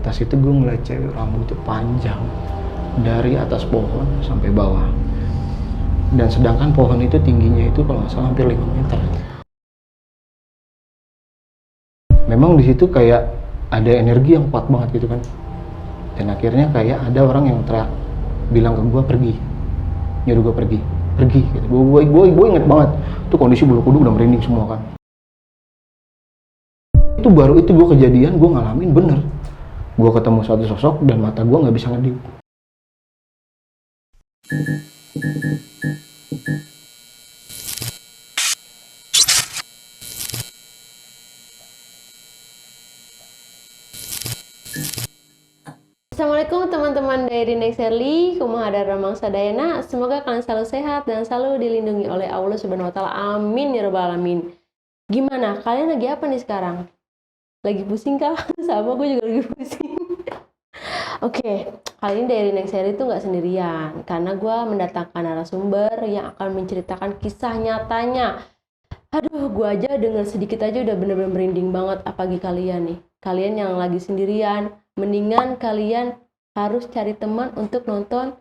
Tas itu gue ngeliat cewek rambutnya panjang dari atas pohon sampai bawah. Dan sedangkan pohon itu tingginya itu kalau nggak salah hampir 5 meter. Memang di situ kayak ada energi yang kuat banget gitu kan. Dan akhirnya kayak ada orang yang teriak bilang ke gue pergi, nyuruh gue pergi gitu. Gue inget banget tuh kondisi bulu kuduk udah merinding semua kan. Itu baru itu gue kejadian, gue ngalamin bener. Gue ketemu satu sosok dan mata gue nggak bisa ngedip. Assalamualaikum teman-teman dari Nexerly, kumaha ramang sadayana. Semoga kalian selalu sehat dan selalu dilindungi oleh Allah Subhanahu wa taala. Amin ya rabbal alamin. Gimana? Kalian lagi apa nih sekarang? Lagi pusing kah? Sama gue juga lagi pusing. Oke, kali ini dari Nexerly itu nggak sendirian, karena gue mendatangkan narasumber yang akan menceritakan kisah nyatanya. Aduh, gue aja denger sedikit aja udah bener-bener merinding banget. Apalagi kalian nih, kalian yang lagi sendirian, mendingan kalian harus cari teman untuk nonton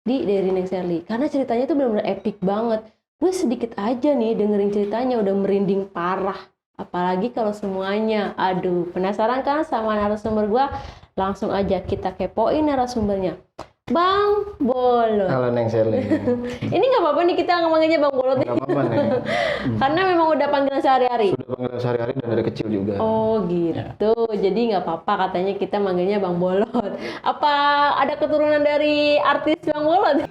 di Dari Nexerly, karena ceritanya tuh bener-bener epic banget. Gue sedikit aja nih dengerin ceritanya udah merinding parah. Apalagi kalau semuanya. Aduh, penasaran kan sama narasumber gue? Langsung aja kita kepoin narasumbernya. Bang Bolot. Halo Nexerly. Ini nggak apa-apa nih kita ngomongnya Bang Bolot nih. Nggak apa-apa nih. Karena memang udah panggilan sehari-hari. Sudah panggilan sehari-hari dan dari kecil juga. Oh gitu. Jadi nggak apa-apa katanya kita manggilnya Bang Bolot. Apa ada keturunan dari artis Bang Bolot?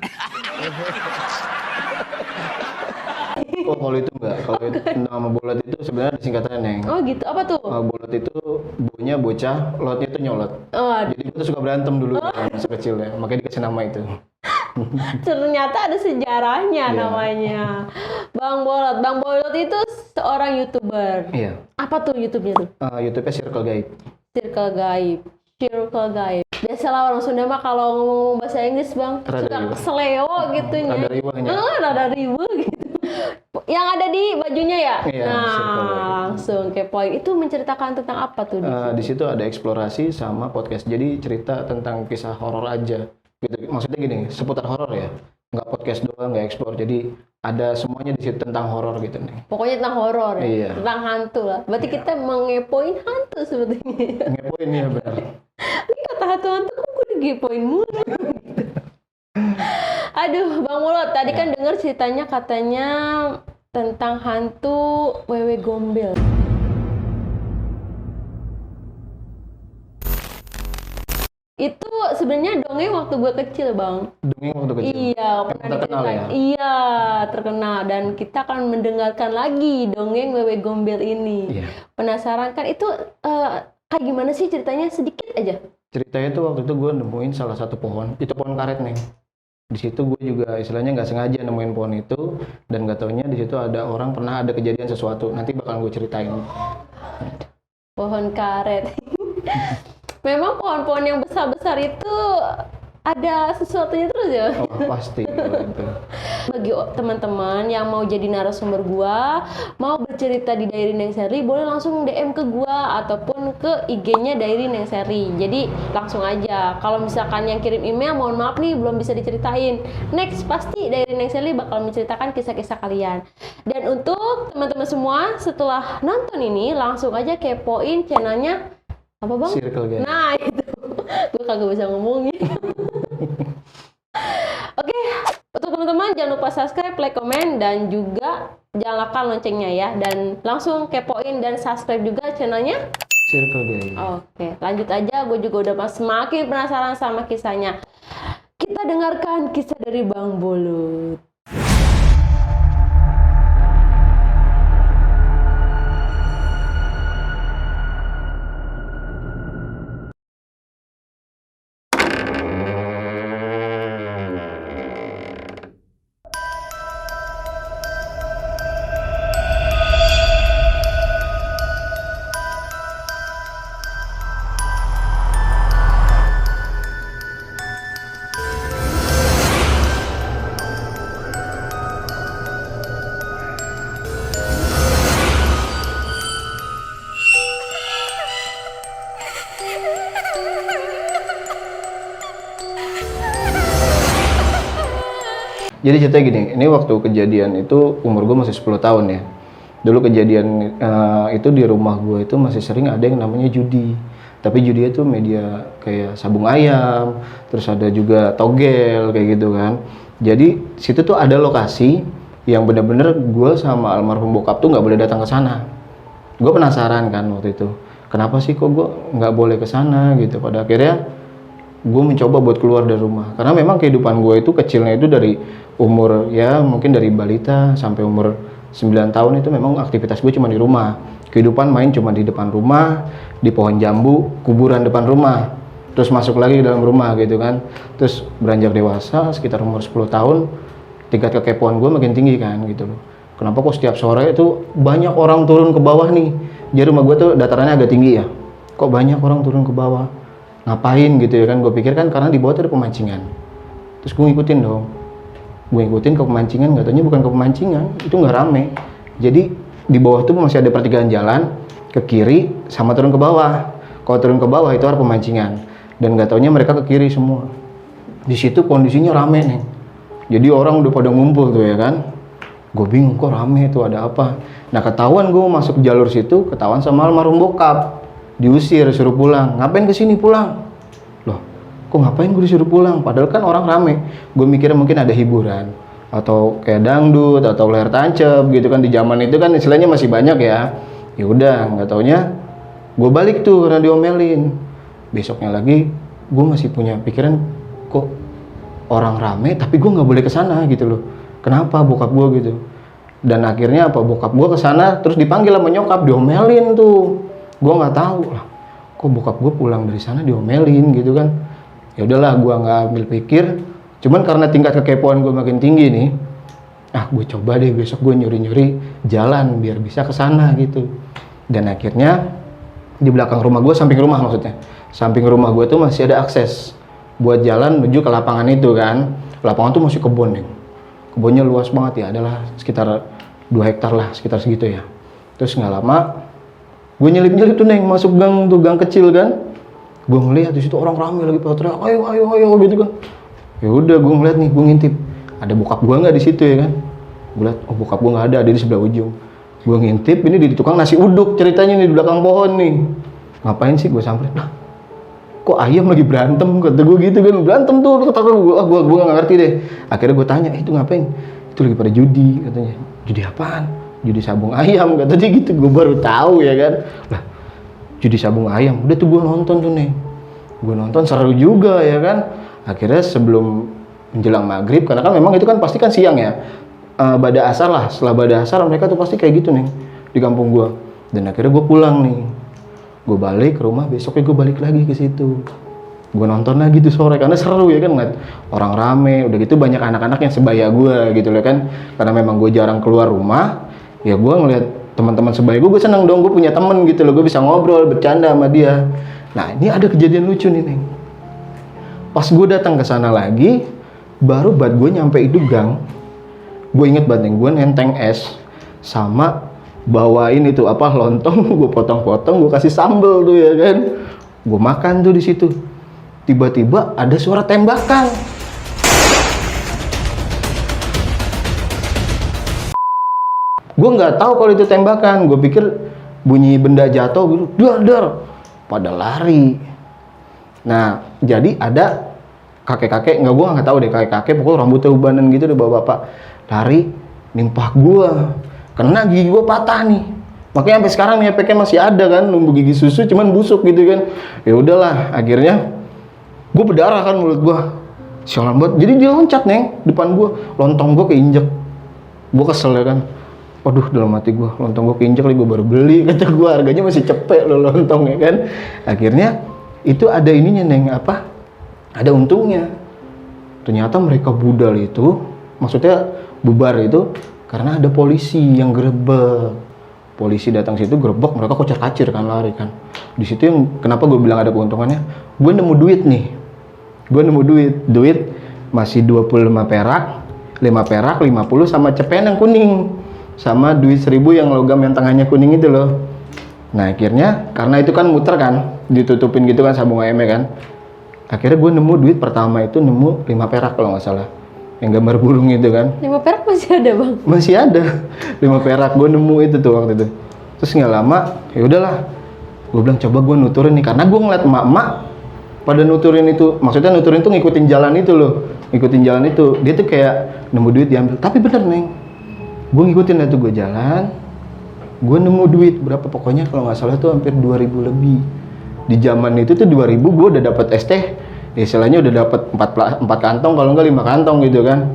Oh kalau itu enggak, kalau itu nama Bolot itu sebenarnya ada singkatannya Neng. Oh gitu. Apa tuh? Bolot itu bonya bocah, lotnya itu nyolot. Oh, Jadi gue tuh suka berantem dulu kan, masa kecil ya, makanya dikasih nama itu. ternyata ada sejarahnya Iya. namanya. Bang Bolot. Bang Bolot itu seorang YouTuber. Iya. Apa tuh YouTube-nya tuh? YouTube-nya Circle Gaib. Circle Gaib. Circle Gaib. Biasalah orang Sunda mah kalau ngomong bahasa Inggris Bang Rada suka riweh. keseleo gitu nya. Rada riwehnya. Rada riweh gitu. Yang ada di bajunya ya? Iya, Circle Nah, Gaib. langsung kepoin. Itu menceritakan tentang apa tuh? Di situ ada eksplorasi sama podcast. Jadi cerita tentang kisah horor aja. Gitu. Maksudnya gini, seputar horor ya. Nggak podcast doang, nggak explore. Jadi ada semuanya di situ tentang horor gitu nih. Pokoknya tentang horor ya? Iya. Tentang hantu lah. Berarti kita mengepoin hantu sebetulnya. Ngepoin ya benar. Ini kata hantu-hantu kok gue digepoin mulu. Aduh, Bang Mulot, tadi kan denger ceritanya katanya tentang hantu wewe gombel. Itu sebenarnya dongeng waktu gue kecil, Bang. Dongeng waktu kecil. Iya, Emang pernah terkenal diceritain. ya? Iya, terkenal. Dan kita akan mendengarkan lagi dongeng wewe gombel ini. Iya. Penasaran kan? Itu kayak gimana sih ceritanya? Sedikit aja. Ceritanya tuh waktu itu gue nemuin salah satu pohon. Itu pohon karet nih. Di situ gue juga istilahnya nggak sengaja nemuin pohon itu dan nggak taunya di situ ada orang pernah ada kejadian sesuatu. Nanti bakal gue ceritain. Pohon karet. Memang pohon-pohon yang besar-besar itu ada sesuatunya terus ya. Oh pasti kalau itu. Bagi teman-teman yang mau jadi narasumber gua, mau bercerita di Diary Nexerly, boleh langsung DM ke gua ataupun ke IG-nya Diary Nexerly. Jadi langsung aja. Kalau misalkan yang kirim email, mohon maaf nih belum bisa diceritain. Next pasti Diary Nexerly bakal menceritakan kisah-kisah kalian. Dan untuk teman-teman semua, setelah nonton ini langsung aja kepoin channelnya apa Bang? Circle Gaib. Nah itu, gue kagak bisa ngomongin. Oke, untuk teman-teman jangan lupa subscribe, like, komen, dan juga nyalakan loncengnya ya. Dan langsung kepoin dan subscribe juga channelnya. Circle Gaib. Oke, lanjut aja. Gue juga udah semakin penasaran sama kisahnya. Kita dengarkan kisah dari Bang Bolot. Jadi ceritanya gini, ini waktu kejadian itu umur gue masih 10 tahun ya. Dulu kejadian itu di rumah gue itu masih sering ada yang namanya judi. Tapi judi itu media kayak sabung ayam, terus ada juga togel kayak gitu kan. Jadi situ tuh ada lokasi yang bener-bener gue sama almarhum bokap tuh nggak boleh datang ke sana. Gue penasaran kan waktu itu, kenapa sih kok gue nggak boleh ke sana gitu. Pada akhirnya gue mencoba buat keluar dari rumah, karena memang kehidupan gue itu kecilnya itu dari umur ya mungkin dari balita sampai umur 9 tahun itu memang aktivitas gue cuma di rumah. Kehidupan main cuma di depan rumah, di pohon jambu, kuburan depan rumah, terus masuk lagi ke dalam rumah gitu kan. Terus beranjak dewasa sekitar umur 10 tahun, tingkat kekepoan gue makin tinggi kan gitu loh. Kenapa kok setiap sore itu banyak orang turun ke bawah nih? Jadi rumah gue tuh datarannya agak tinggi ya. Kok banyak orang turun ke bawah? Ngapain gitu ya kan? Gue pikir kan karena di bawah tuh ada pemancingan. Terus gue ngikutin dong. Gue ngikutin ke pemancingan, nggak taunya bukan ke pemancingan, itu nggak rame. Jadi di bawah tuh masih ada pertigaan jalan, ke kiri sama turun ke bawah. Kalau turun ke bawah itu arah pemancingan. Dan nggak taunya mereka ke kiri semua. Di situ kondisinya rame nih. Jadi orang udah pada ngumpul tuh ya kan. Gue bingung kok rame itu ada apa. Nah ketahuan gue masuk jalur situ, ketahuan sama almarhum bokap. Diusir, suruh pulang. Ngapain kesini pulang? Loh, kok ngapain gue disuruh pulang? Padahal kan orang rame. Gue mikirnya mungkin ada hiburan. Atau kayak dangdut, atau layar tancap gitu kan. Di zaman itu kan istilahnya masih banyak ya. Ya udah, nggak taunya gue balik tuh karena diomelin. Besoknya lagi, gue masih punya pikiran, kok orang rame tapi gue nggak boleh kesana gitu loh. Kenapa bokap gue gitu? Dan akhirnya apa? Bokap gue kesana terus dipanggil sama nyokap, diomelin tuh. Gue nggak tahu lah, kok bokap gue pulang dari sana diomelin gitu kan. Ya udahlah, gue nggak ambil pikir. Cuman karena tingkat kekepoan gue makin tinggi nih, gue coba deh besok gue nyuri-nyuri jalan biar bisa ke sana gitu. Dan akhirnya di belakang rumah gue, samping rumah maksudnya, samping rumah gue tuh masih ada akses buat jalan menuju ke lapangan itu kan. Lapangan tuh masih kebun nih, kebunnya luas banget ya, adalah sekitar 2 hektar lah, sekitar segitu ya. Terus nggak lama gue nyelip-nyelip tuh neng, masuk gang tuh, gang kecil kan. Gue ngeliat di situ orang rame lagi pada teriak, ayo ayo ayo gitu kan. Ya udah gue ngeliat nih, gue ngintip, ada bokap gue nggak di situ ya kan. Gue liat, oh bokap gue nggak ada di sebelah ujung. Gue ngintip, ini di tukang nasi uduk ceritanya nih di belakang pohon nih. Ngapain sih gue samperin? Nah, kok ayam lagi berantem, kata gue gitu kan. Berantem tuh, kata gue nggak ngerti deh. Akhirnya gue tanya, itu ngapain? Itu lagi pada judi katanya. Judi apaan? Judi sabung ayam kata dia gitu. Gue baru tahu ya kan. Lah, judi sabung ayam. Udah tuh gue nonton tuh nih. Gue nonton seru juga ya kan. Akhirnya sebelum menjelang maghrib, karena kan memang itu kan pasti kan siang ya. Bada asar lah, setelah bada asar mereka tuh pasti kayak gitu nih di kampung gue. Dan akhirnya gue pulang nih. Gue balik ke rumah, besoknya gue balik lagi ke situ. Gue nonton lagi tuh sore karena seru ya kan, ngeliat orang rame. Udah gitu banyak anak-anak yang sebaya gue gitu loh kan. Karena memang gue jarang keluar rumah. Ya gue ngeliat teman-teman sebaya gue seneng dong, gue punya temen gitu loh, gue bisa ngobrol, bercanda sama dia. Nah ini ada kejadian lucu nih neng. Pas gue datang ke sana lagi, baru buat gue nyampe itu gang, gue inget banget neng, gue nenteng es sama bawain itu apa lontong, gue potong-potong, gue kasih sambel tuh ya kan, gue makan tuh di situ. Tiba-tiba ada suara tembakan. Gue nggak tahu kalau itu tembakan, gue pikir bunyi benda jatuh gitu, dar, pada lari. Nah, jadi ada kakek-kakek, gue nggak tahu deh kakek-kakek, pokoknya rambutnya ubanan gitu deh bapak-bapak, lari nimpah gue, kena gigi gue patah nih. Makanya sampai sekarang nih efeknya masih ada kan, numbuh gigi susu cuman busuk gitu kan. Ya udahlah, akhirnya gue berdarah kan mulut gue, sialan banget. Jadi dia loncat neng depan gue, lontong gue keinjek, gue kesel ya kan. Waduh, dalam hati gue, lontong gue keinjek lagi, gue baru beli, kata gue, harganya masih cepet loh lontong ya kan. Akhirnya itu ada ininya neng, apa? Ada untungnya. Ternyata mereka budal itu, maksudnya bubar itu karena ada polisi yang gerebek. Polisi datang situ gerebek, mereka kocar-kacir kan, lari kan. Di situ yang kenapa gue bilang ada keuntungannya? Gue nemu duit nih. Gue nemu duit masih 25 perak, 5 perak, 50 sama cepen yang kuning. Sama duit 1000 yang logam yang tengahnya kuning itu loh. Nah akhirnya karena itu kan muter kan, ditutupin gitu kan sabung ayamnya kan. Akhirnya gue nemu duit pertama itu nemu 5 perak kalau nggak salah. yang gambar burung itu kan. 5 perak masih ada bang? Masih ada 5 perak, gue nemu itu tuh waktu itu. Terus nggak lama, ya udahlah, gue bilang coba gue nuturin nih, karena gue ngeliat emak-emak pada nuturin itu, maksudnya nuturin tuh ngikutin jalan itu loh, ngikutin jalan itu. Dia tuh kayak nemu duit diambil, tapi bener neng, gue ngikutin itu, gue jalan, gue nemu duit berapa, pokoknya kalau nggak salah tuh hampir 2.000 lebih. Di zaman itu tuh 2.000 gue udah dapat ST, istilahnya udah dapat 4 kantong, kalau nggak 5 kantong gitu kan.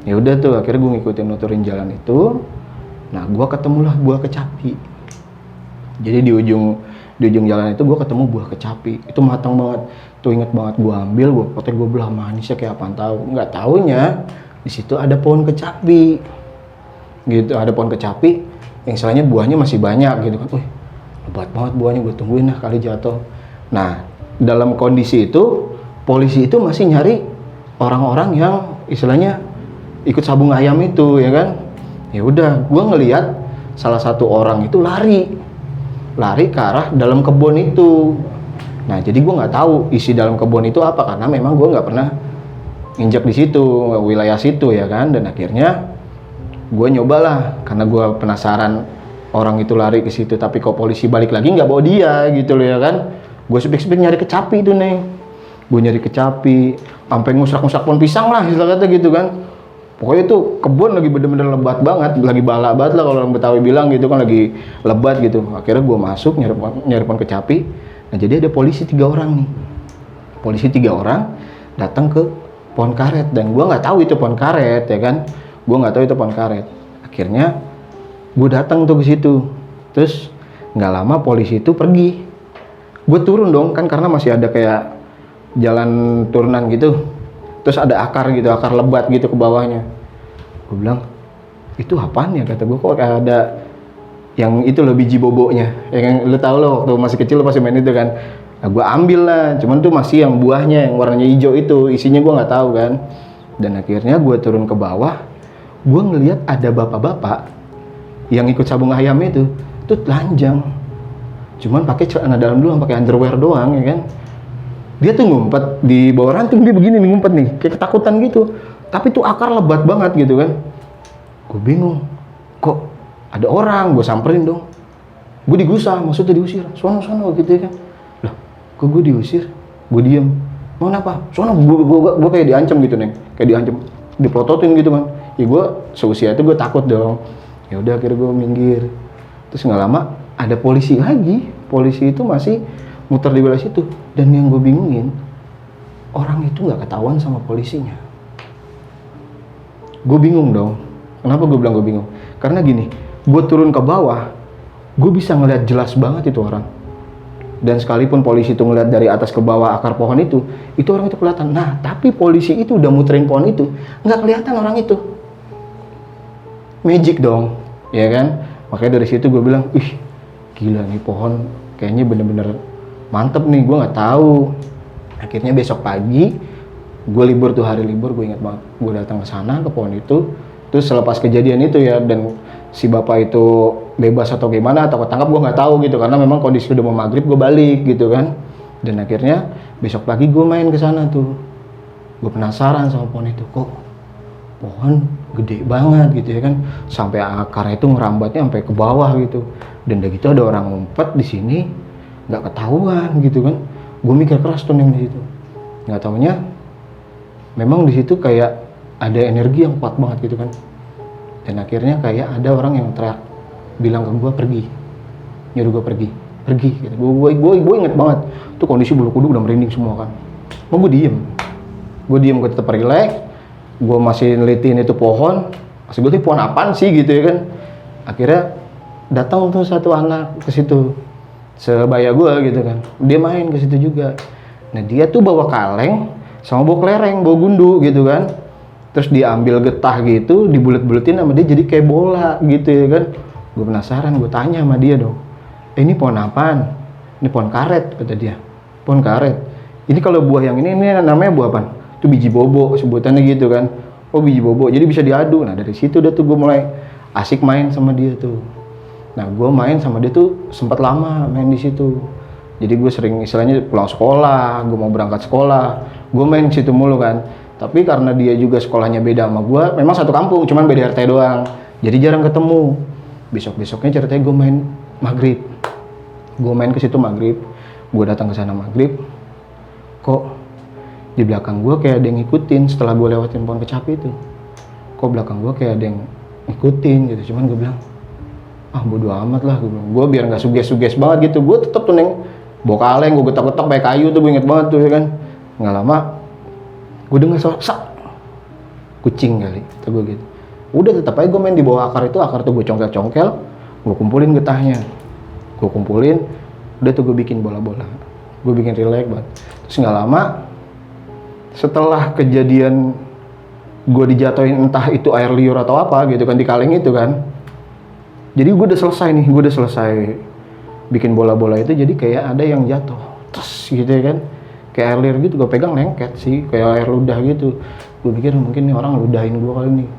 Ya udah tuh akhirnya gue ngikutin nuturin jalan itu. Nah gue ketemulah buah kecapi. Jadi di ujung jalan itu gue ketemu buah kecapi, itu matang banget, tuh inget banget. Gue ambil, gue potong, gue belah, manisnya kayak apaan tahu, nggak taunya di situ ada pohon kecapi, gitu, ada pohon kecapi yang istilahnya buahnya masih banyak gitu kan. Wih, lebat banget buahnya, gue tungguin lah kali jatuh. Nah dalam kondisi itu polisi itu masih nyari orang-orang yang istilahnya ikut sabung ayam itu ya kan. Ya udah, gue ngelihat salah satu orang itu lari ke arah dalam kebun itu. Nah jadi gue nggak tahu isi dalam kebun itu apa, karena memang gue nggak pernah injak di situ, wilayah situ ya kan. Dan akhirnya gue nyobalah, karena gue penasaran orang itu lari ke situ, tapi kok polisi balik lagi nggak bawa dia gitu loh ya kan. Gue sepik-sepik nyari kecapi itu neng, gue nyari kecapi sampai ngusak-ngusak pohon pisang lah istilah kata gitu kan. Pokoknya tuh kebun lagi bener-bener lebat banget, lagi bala banget lah kalau orang Betawi bilang gitu kan, lagi lebat gitu. Akhirnya gue masuk nyari pohon kecapi. Nah jadi ada polisi 3 orang nih, polisi 3 orang datang ke pohon karet, dan gue nggak tahu itu pohon karet ya kan, gue nggak tahu itu pohon karet. Akhirnya gue datang tuh ke situ, terus nggak lama polisi itu pergi. Gue turun dong kan, karena masih ada kayak jalan turunan gitu. Terus ada akar gitu, akar lebat gitu ke bawahnya. Gue bilang, itu apaan ya? Kata gue, kok kayak ada yang itu loh, biji bobonya. Yang lu tau loh, waktu masih kecil lo pasti main itu kan. Nah gue ambil lah, cuman tuh masih yang buahnya, yang warnanya hijau itu. Isinya gue nggak tahu kan. Dan akhirnya gue turun ke bawah, gue ngelihat ada bapak-bapak yang ikut sabung ayam itu, tuh telanjang. Cuman pakai celana dalam doang, pakai underwear doang ya kan. Dia tuh ngumpet di bawah ranting, dia begini nih ngumpet nih, kayak ketakutan gitu. Tapi tuh akar lebat banget gitu kan. Gue bingung, kok ada orang, gue samperin dong. Gue digusah, maksudnya diusir, sono gitu ya kan. Lah, kok gue diusir? Gue diem. Mau kenapa? Sono, gue kayak diancam gitu neng, kayak diancam, diprototin gitu kan. Ya gue seusia itu gue takut dong. Ya udah akhirnya gue minggir. Terus nggak lama ada polisi lagi. Polisi itu masih muter di belah situ. Dan yang gue bingungin, orang itu nggak ketahuan sama polisinya. Gue bingung dong. Kenapa gue bilang gue bingung? Karena gini, gue turun ke bawah, gue bisa ngeliat jelas banget itu orang. Dan sekalipun polisi itu ngeliat dari atas ke bawah akar pohon itu orang itu kelihatan. Nah, tapi polisi itu udah muterin pohon itu, nggak kelihatan orang itu. Magic dong, ya kan? Makanya dari situ gue bilang, ih, gila nih pohon, kayaknya bener-bener mantep nih, gue nggak tahu. Akhirnya besok pagi, gue libur tuh, hari libur, gue ingat banget. Gue datang ke sana, ke pohon itu. Terus selepas kejadian itu ya, dan si bapak itu bebas atau gimana, atau ketangkap, gue nggak tahu gitu. Karena memang kondisi udah mau maghrib, gue balik gitu kan. Dan akhirnya besok pagi gue main ke sana tuh. Gue penasaran sama pohon itu, kok pohon gede banget gitu ya kan, sampai akarnya itu ngerambatnya sampai ke bawah gitu. Dan udah gitu ada orang ngumpet di sini, nggak ketahuan gitu kan. Gue mikir keras tuh yang di situ. Nggak taunya memang di situ kayak ada energi yang kuat banget gitu kan. Dan akhirnya kayak ada orang yang teriak, bilang ke gue pergi, nyuruh gue pergi gitu. Gue inget banget tuh, kondisi bulu kuduk udah merinding semua kan. Mau gue diem, gue tetap relax. Gue masih nelitiin itu pohon, masih gue tuh pohon apaan sih gitu ya kan. Akhirnya datang tuh satu anak ke situ, sebaya gue gitu kan, dia main ke situ juga. Nah dia tuh bawa kaleng sama bawa kelereng, bawa gundu gitu kan. Terus dia ambil getah gitu, dibulet-buletin sama dia jadi kayak bola gitu ya kan. Gue penasaran, gue tanya sama dia dong, ini pohon apaan? Ini pohon karet, kata dia. Pohon karet. Ini kalau buah yang ini namanya buah apaan? Itu biji bobo sebutannya gitu kan. Oh biji bobo, jadi bisa diadu. Nah dari situ udah tuh gue mulai asik main sama dia tuh. Nah gue main sama dia tuh sempat lama main di situ. Jadi gue sering istilahnya pulang sekolah, gue mau berangkat sekolah, gue main di situ mulu kan. Tapi karena dia juga sekolahnya beda sama gue, memang satu kampung, cuman beda RT doang. Jadi jarang ketemu. Besok-besoknya ceritanya gue main maghrib. Gue main ke situ maghrib. Gue datang ke sana maghrib. Kok di belakang gue kayak ada yang ngikutin setelah gue lewatin pohon kecapi itu. Kok belakang gue kayak ada yang ngikutin gitu. Cuman gue bilang, ah bodo amat lah. Gue biar nggak suges-suges banget gitu. Gue tetep tuh neng bawa kaleng, gue getok-getok pakai kayu tuh, gue inget banget tuh ya kan. Nggak lama gue dengar suara sak, kucing kali, kata gue gitu. Udah tetap aja gue main di bawah akar itu tuh gue congkel-congkel, gue kumpulin getahnya, gue kumpulin, udah tuh gue bikin bola-bola, gue bikin relax banget. Terus nggak lama, setelah kejadian gue dijatuhin entah itu air liur atau apa gitu kan di kaleng itu kan, jadi gue udah selesai nih, gue udah selesai bikin bola-bola itu, jadi kayak ada yang jatuh, terus gitu ya kan. Kayak air liur gitu, gue pegang lengket sih, kayak air ludah gitu. Gue pikir mungkin nih orang ludahin gue kali nih.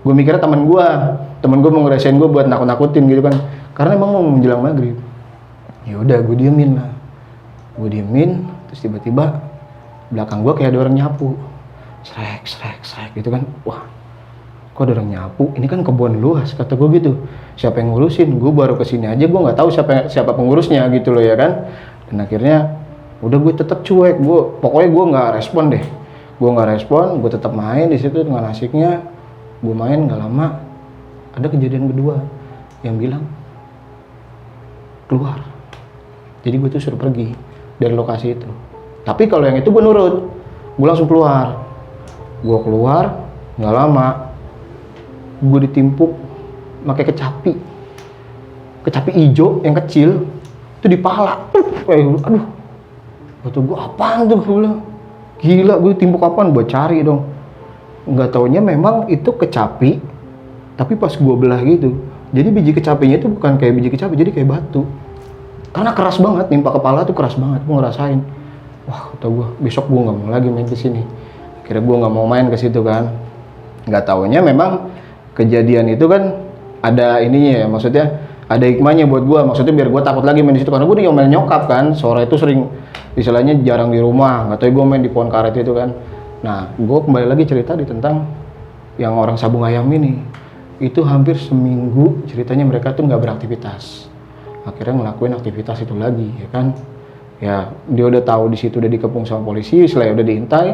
Gue mikirnya teman gue mau ngerasain gue buat nakut-nakutin gitu kan. Karena emang mau menjelang maghrib. Ya udah, gue diemin lah. Gue diemin, terus tiba-tiba belakang gue kayak ada orang nyapu. Srek gitu kan. Wah, kok ada orang nyapu? Ini kan kebun luas, kata gue gitu. Siapa yang ngurusin? Gue baru kesini aja, gue nggak tahu siapa pengurusnya gitu loh ya kan. Dan akhirnya udah gue tetap cuek, pokoknya gue nggak respon deh. Gue nggak respon, gue tetap main di situ dengan asiknya. Gue main nggak lama, ada kejadian kedua yang bilang keluar. Jadi gue tuh suruh pergi dari lokasi itu. Tapi kalau yang itu gue nurut, gue langsung keluar. Gue keluar, nggak lama, gue ditimpuk pakai kecapi hijau yang kecil, itu di pala. Aduh. Kata gue, apaan tuh? Gue bilang, gila, gue timpuk apaan? Gue cari dong. Nggak taunya memang itu kecapi, tapi pas gue belah gitu, jadi biji kecapinya itu bukan kayak biji kecapi, jadi kayak batu. Karena keras banget, nimpa kepala tuh keras banget, gue ngerasain. Wah, kata gue, besok gue nggak mau lagi main ke sini. Akhirnya gue nggak mau main ke situ kan. Nggak taunya memang kejadian itu kan ada ininya ya, maksudnya ada hikmahnya buat gue, maksudnya biar gue takut lagi main di situ, karena gue diomelin nyokap kan. Sore itu sering, istilahnya jarang di rumah, nggak tahu gue main di pohon karet itu kan. Nah, gue kembali lagi cerita di tentang yang orang sabung ayam ini. Itu hampir seminggu ceritanya mereka tuh nggak beraktivitas. Akhirnya ngelakuin aktivitas itu lagi, ya kan. Ya, dia udah tahu di situ udah dikepung sama polisi, setelah udah diintai.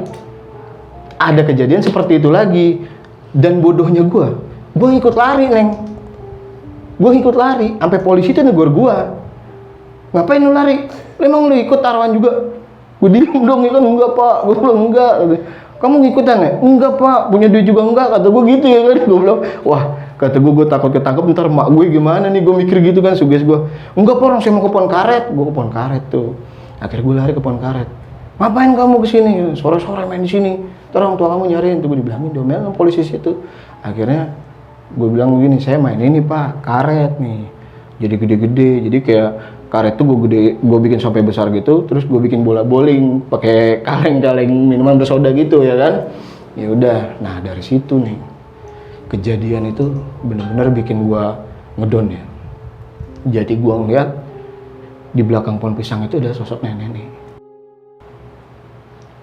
Ada kejadian seperti itu lagi. Dan bodohnya gue ikut lari, Neng. Gue ikut lari, sampai polisi tuh negur gue. Ngapain lu lari? Emang lu ikut taruhan juga? Gue diem dong, ya kan, enggak pak. Gue bilang enggak. Kamu ngikutan ya? Enggak pak, punya duit juga enggak, kata gue gitu ya kan. Gue bilang, wah, kata gue takut ketangkep, ntar mak gue gimana nih, gue mikir gitu kan, suges gue. Enggak pak, orang saya mau ke pohon karet. Gue ke pohon karet tuh. Akhirnya gue lari ke pohon karet. Ngapain kamu kesini? Sore-sore main di sini. Ntar orang tua kamu nyariin. Tuh gue dibilangin, domel sama polisi situ. Akhirnya gue bilang begini, saya main ini pak, karet nih. Jadi gede-gede, jadi kayak karet tuh gue bikin sampai besar gitu, terus gue bikin bola bowling pakai kaleng-kaleng minuman bersoda gitu ya kan. Ya udah, nah dari situ nih kejadian itu bener-bener bikin gue ngedon ya. Jadi gue ngeliat di belakang pohon pisang itu ada sosok nenek.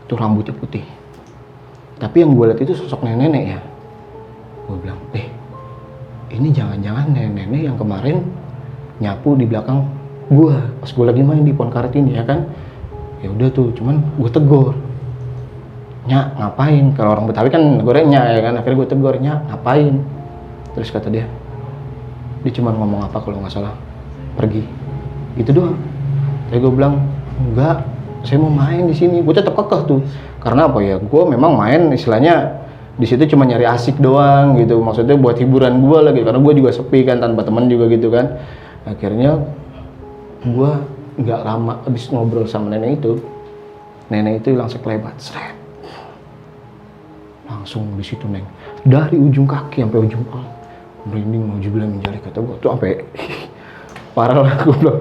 Itu rambutnya putih, tapi yang gue lihat itu sosok nenek ya. Gue bilang, ini jangan-jangan nenek yang kemarin nyapu di belakang gue pas gue lagi main di pohon karet ini ya kan. Ya udah tuh, cuman gue tegur, Nyak ngapain? Kalau orang Betawi kan negornya ya kan. Akhirnya gue tegur, Nyak ngapain? Terus kata dia cuma ngomong apa kalau nggak salah, pergi, gitu doang. Tapi gue bilang, enggak, saya mau main di sini. Gue tetap kekeh tuh, karena apa ya, gue memang main istilahnya di situ cuma nyari asik doang gitu, maksudnya buat hiburan gue lagi, karena gue juga sepi kan, tanpa teman juga gitu kan. Akhirnya gue nggak lama abis ngobrol sama nenek itu hilang sekelebat, seret. Langsung di situ Neng, dari ujung kaki sampai ujung kepala merinding, mau juga menjalik, kata gue tuh sampai parah lah. Gue bilang,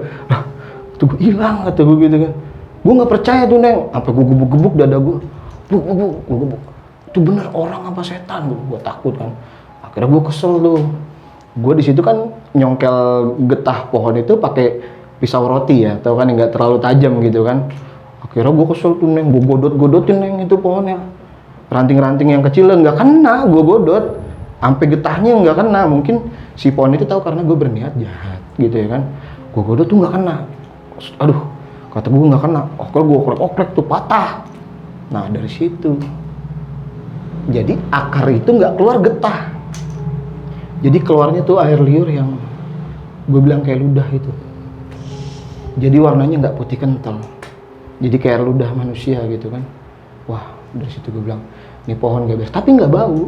tuh gue hilang, kata gue gitu kan. Gue nggak percaya tuh Neng, sampai gue gebuk-gebuk dada gue, gebuk. Itu bener orang apa setan? Gue takut kan. Akhirnya gue kesel tuh. Gue di situ kan nyongkel getah pohon itu pakai pisau roti ya, tau kan, nggak terlalu tajam gitu kan. Akhirnya gue kesel tuh Neng, gue godot-godotin Neng itu pohonnya. ranting-ranting yang kecil nggak kena, gue godot sampai getahnya nggak kena. Mungkin si pohon itu tahu karena gue berniat jahat gitu ya kan, gue godot tuh nggak kena. Aduh, kata gue nggak kena, kalau gue oklek tuh patah. Nah dari situ jadi akar itu nggak keluar getah, jadi keluarnya tuh air liur yang gue bilang kayak ludah itu. Jadi warnanya nggak putih kental, jadi kayak ludah manusia gitu kan. Wah, dari situ gue bilang ini pohon gak beres, tapi nggak bau.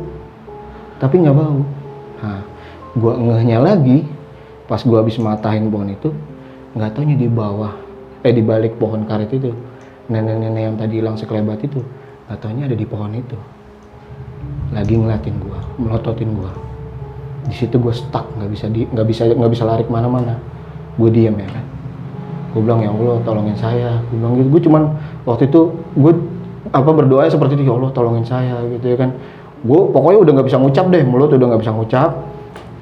Nah, gue ngehnya lagi pas gue habis matahin pohon itu, nggak taunya di bawah, di balik pohon karet itu, nenek-nenek yang tadi hilang sekelebat itu, nggak taunya ada di pohon itu, lagi ngeliatin gue, melototin gue. Di situ gue stuck, nggak bisa lari kemana-mana. Gue diem ya kan. Gue bilang ya Allah tolongin saya. Gue bilang gitu. Gue cuman waktu itu gue berdoa seperti itu, ya Allah tolongin saya gitu ya kan. Gue pokoknya udah nggak bisa ngucap deh, mulut udah nggak bisa ngucap.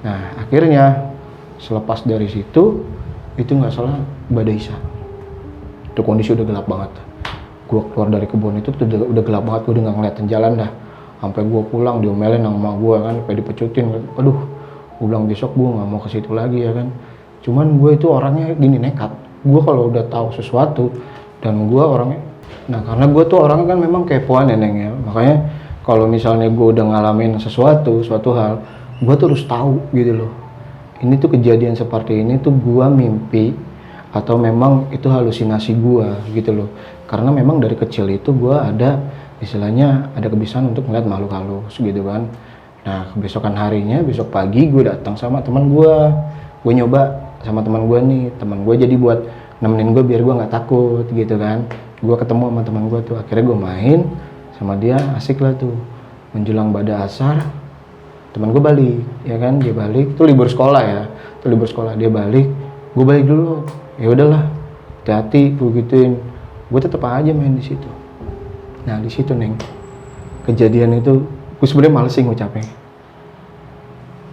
Nah akhirnya selepas dari situ itu nggak salah badai isya. Itu kondisi udah gelap banget. Gue keluar dari kebun itu udah gelap banget, gue udah nggak ngeliatin jalan dah. Sampai gue pulang diomelin sama gue kan, sampai dipecutin. Aduh, gue bilang besok gue nggak mau ke situ lagi ya kan. Cuman gue itu orangnya gini, nekat. Gue kalau udah tahu sesuatu dan gue orangnya, nah karena gue tuh orangnya kan memang kepoan ya Neng ya. Makanya kalau misalnya gue udah ngalamin suatu hal, gue tuh harus tahu gitu loh. Ini tuh kejadian seperti ini tuh gue mimpi atau memang itu halusinasi gue gitu loh. Karena memang dari kecil itu gue ada istilahnya ada kebiasaan untuk melihat makhluk halus gitu kan. Nah kebesokan harinya, besok pagi gue datang sama teman gue nyoba sama teman gue nih, teman gue jadi buat nemenin gue biar gue nggak takut gitu kan. Gue ketemu sama teman gue tuh, akhirnya gue main sama dia, asik lah tuh. Menjelang bada asar, teman gue balik, ya kan, dia balik, itu libur sekolah ya, dia balik, gue balik dulu, ya udahlah, hati-hati, gue gituin, gue tetap aja main di situ. Nah di situ Neng, kejadian itu gue sebenarnya males sih ngucapnya.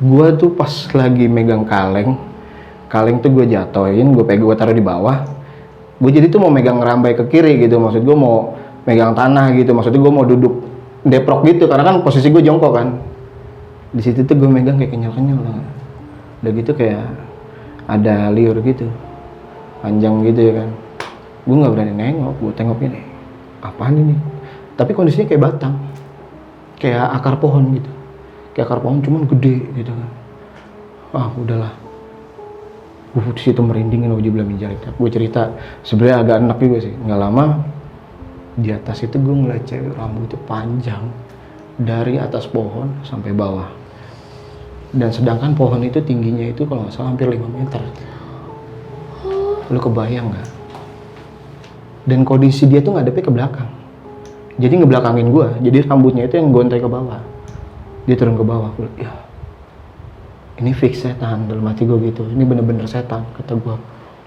Gue tuh pas lagi megang kaleng tuh gue jatoin, gue taruh di bawah. Gue jadi tuh mau megang ngerambai ke kiri gitu, maksud gue mau megang tanah gitu, maksudnya gue mau duduk deprok gitu, karena kan posisi gue jongkok kan. Di situ tuh gue megang kayak kenyal-kenyal lah. Udah gitu kayak ada liur gitu, panjang gitu ya kan. Gue nggak berani nengok, gue tengok ini, apaan ini? Tapi kondisinya kayak batang, kayak akar pohon gitu, kayak akar pohon cuman gede gitu kan. Ah udahlah, gue di situ merindingin wajib belum menjalik. Gue cerita sebenarnya agak enak juga sih. Nggak lama di atas itu gue ngeliat cewek rambut itu panjang dari atas pohon sampai bawah. Dan sedangkan pohon itu tingginya itu kalau nggak salah hampir 5 meter. Lu kebayang nggak? Dan kondisi dia tuh ngadepnya ke belakang. Jadi ngebelakangin gue, jadi rambutnya itu yang gontai ke bawah. Dia turun ke bawah, gue ya ini fix setan, dalam hati gue gitu. Ini bener-bener setan, kata gue.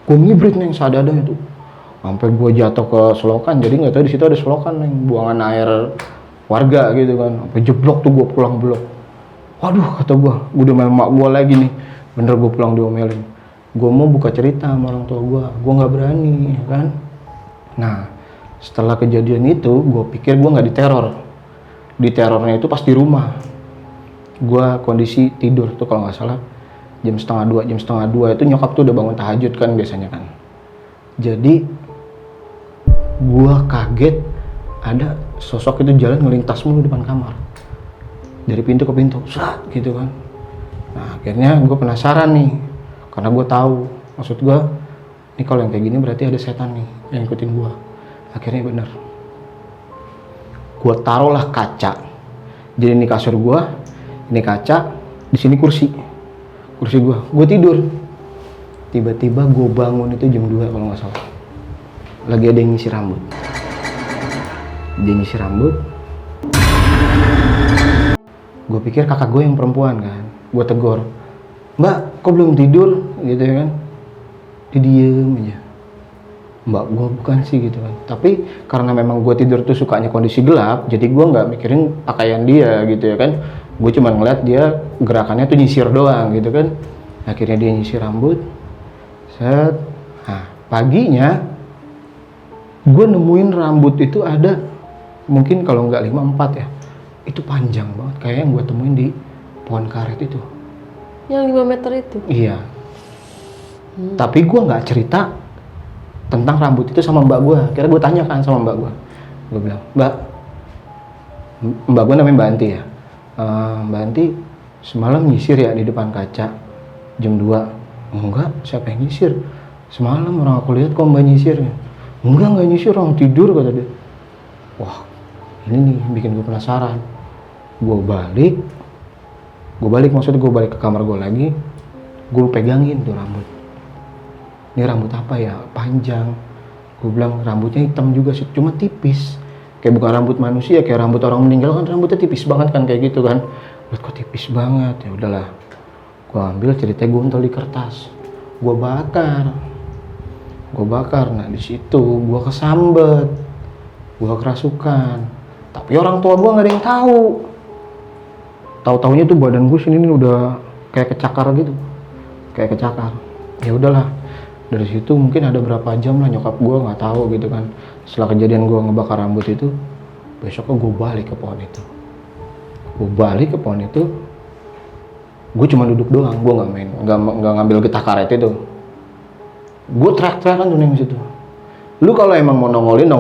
Gue ngibrit Neng, sadadanya itu. Sampai gue jatuh ke selokan, jadi nggak tahu di situ ada selokan Neng, buangan air warga gitu kan. Sampai jeblok tuh gue pulang blok. Waduh, kata gue udah main mak gue lagi nih. Bener gue pulang diomelin. Gue mau buka cerita sama orang tua gue nggak berani, ya kan. Nah, setelah kejadian itu, gue pikir gue nggak diteror. Diterornya itu pas di rumah. Gue kondisi tidur tuh kalau nggak salah jam setengah dua itu nyokap tuh udah bangun tahajud kan biasanya kan. Jadi gue kaget ada sosok itu jalan ngelintas mulu depan kamar dari pintu ke pintu, sat gitu kan. Nah akhirnya gue penasaran nih, karena gue tahu maksud gue ini kalau yang kayak gini berarti ada setan nih yang ikutin gue. Akhirnya bener, gue taruhlah kaca. Jadi ini kasur gue, ini kaca, di sini kursi gue tidur. Tiba-tiba gue bangun itu jam 2 kalau nggak salah. Lagi ada yang ngisi rambut. Dia ngisi rambut. Gue pikir kakak gue yang perempuan kan. Gue tegur, Mbak, kok belum tidur? Gitu ya kan. Dia diem aja. Mbak, gue bukan sih gitu kan. Tapi karena memang gue tidur tuh sukanya kondisi gelap, jadi gue nggak mikirin pakaian dia gitu ya kan. Gue cuma ngeliat dia gerakannya tuh nyisir doang gitu kan. Akhirnya dia nyisir rambut. Set. Nah, paginya gue nemuin rambut itu ada mungkin kalau nggak 5, 4 ya. itu panjang banget kayak yang gue temuin di pohon karet itu. Yang 5 meter itu? Iya. Tapi gue nggak cerita tentang rambut itu sama mbak gue. Akhirnya gue tanya kan sama mbak gue. Gue bilang, mbak gue namanya Mbak Anti ya. Mbak Anti semalam nyisir ya di depan kaca jam 2. Enggak, siapa yang nyisir? Semalam orang aku lihat kok mbak nyisir. Enggak nyisir, orang tidur kata dia. Wah, ini nih bikin gue penasaran. Gue balik maksudnya gue balik ke kamar gue lagi. Gue pegangin tuh rambut. Ini rambut apa ya? Panjang. Gue bilang rambutnya hitam juga sih, cuma tipis. Kayak bukan rambut manusia, kayak rambut orang meninggal kan rambutnya tipis banget kan kayak gitu kan. Lihat kok tipis banget. Ya udahlah. Gue ambil ceritanya gue untel di kertas. Gue bakar. Nah di situ gue kesambet. Gue kerasukan. Tapi orang tua gue nggak ada yang tahu. Tahu-taunya tuh badan gue sini nih udah kayak kecakar gitu. Kayak kecakar. Ya udahlah. Dari situ mungkin ada berapa jam lah nyokap gue nggak tahu gitu kan. Setelah kejadian gue ngebakar rambut itu, besoknya gue balik ke pohon itu. Gue cuma duduk doang, gue nggak ngambil getah karet itu. Gue teriak-teriakan tuh neng situ. Lu kalau emang mau nongolin.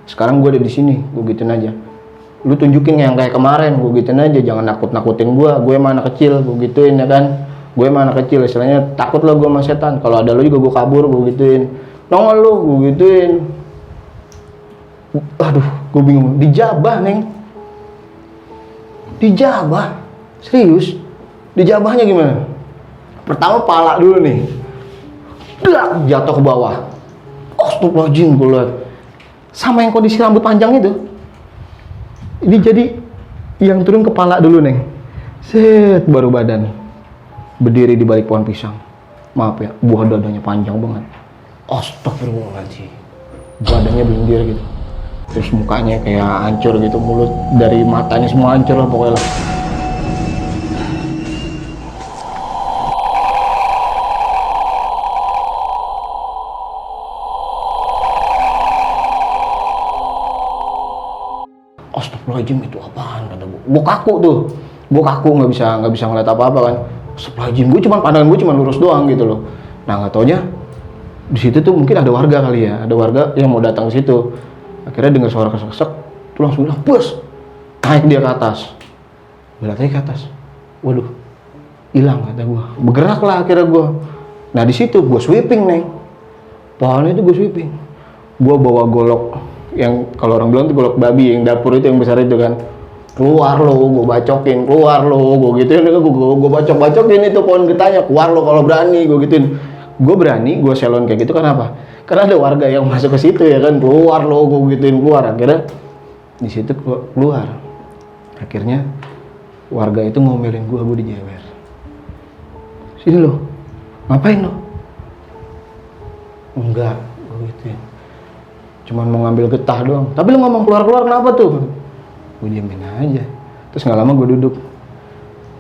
Sekarang gue ada di sini, gue gituin aja. Lu tunjukin yang kayak kemarin, gue gituin aja. Jangan nakut-nakutin gue emang anak kecil, gue gituin ya kan. Gue emang anak kecil, istilahnya takut lo gue sama setan. Kalau ada lo juga gue kabur, gue gituin. Nongol lu, gue gituin. Aduh, gue bingung. Dijabah, neng. Dijabah, serius. Dijabahnya gimana? Pertama pala dulu nih. Dak, jatuh ke bawah. Astagfirullahaladzim, gue liat. Sama yang kondisi rambut panjang itu. Ini jadi yang turun kepala dulu, neng. Set, baru badan. Berdiri di balik pohon pisang. Maaf ya, buah dadanya panjang banget. Astagfirullahaladzim. Badannya belendir gitu. Terus mukanya kayak hancur gitu, mulut dari matanya semua hancur lah pokoknya lah. Astagfirullahaladzim, itu apaan kata gue. Gue kaku tuh. Gue kaku nggak bisa ngeliat apa-apa kan. Astagfirullahaladzim, pandangan gue cuma lurus doang gitu loh. Nah nggak taunya di situ tuh mungkin ada warga kali ya, ada warga yang mau datang ke situ. Akhirnya dengar suara kesek-kesek, tuh langsung bilang, bos, naik dia ke atas. Berarti ke atas. Waduh, hilang kata gue. Bergerak lah akhirnya gue. Nah di situ gue sweeping neng. Pohonnya itu gue sweeping. Gue bawa golok yang kalau orang bilang tuh golok babi yang dapur itu yang besar itu kan. Keluar lo, gue bacokin, keluar lo, gue gituin, gue bacok-bacokin itu pohon getahnya, keluar lo kalau berani, gue gituin. Gue berani, gue selon kayak gitu kenapa? Karena ada warga yang masuk ke situ ya kan, keluar lo, gue gituin keluar. Akhirnya di situ keluar. Akhirnya warga itu ngomelin gue dijewer. Sini lo, ngapain lo? Enggak, gue gituin. Cuman mau ngambil getah doang. Tapi lo ngomong keluar-keluar kenapa tuh? Gue diamin aja. Terus nggak lama gue duduk.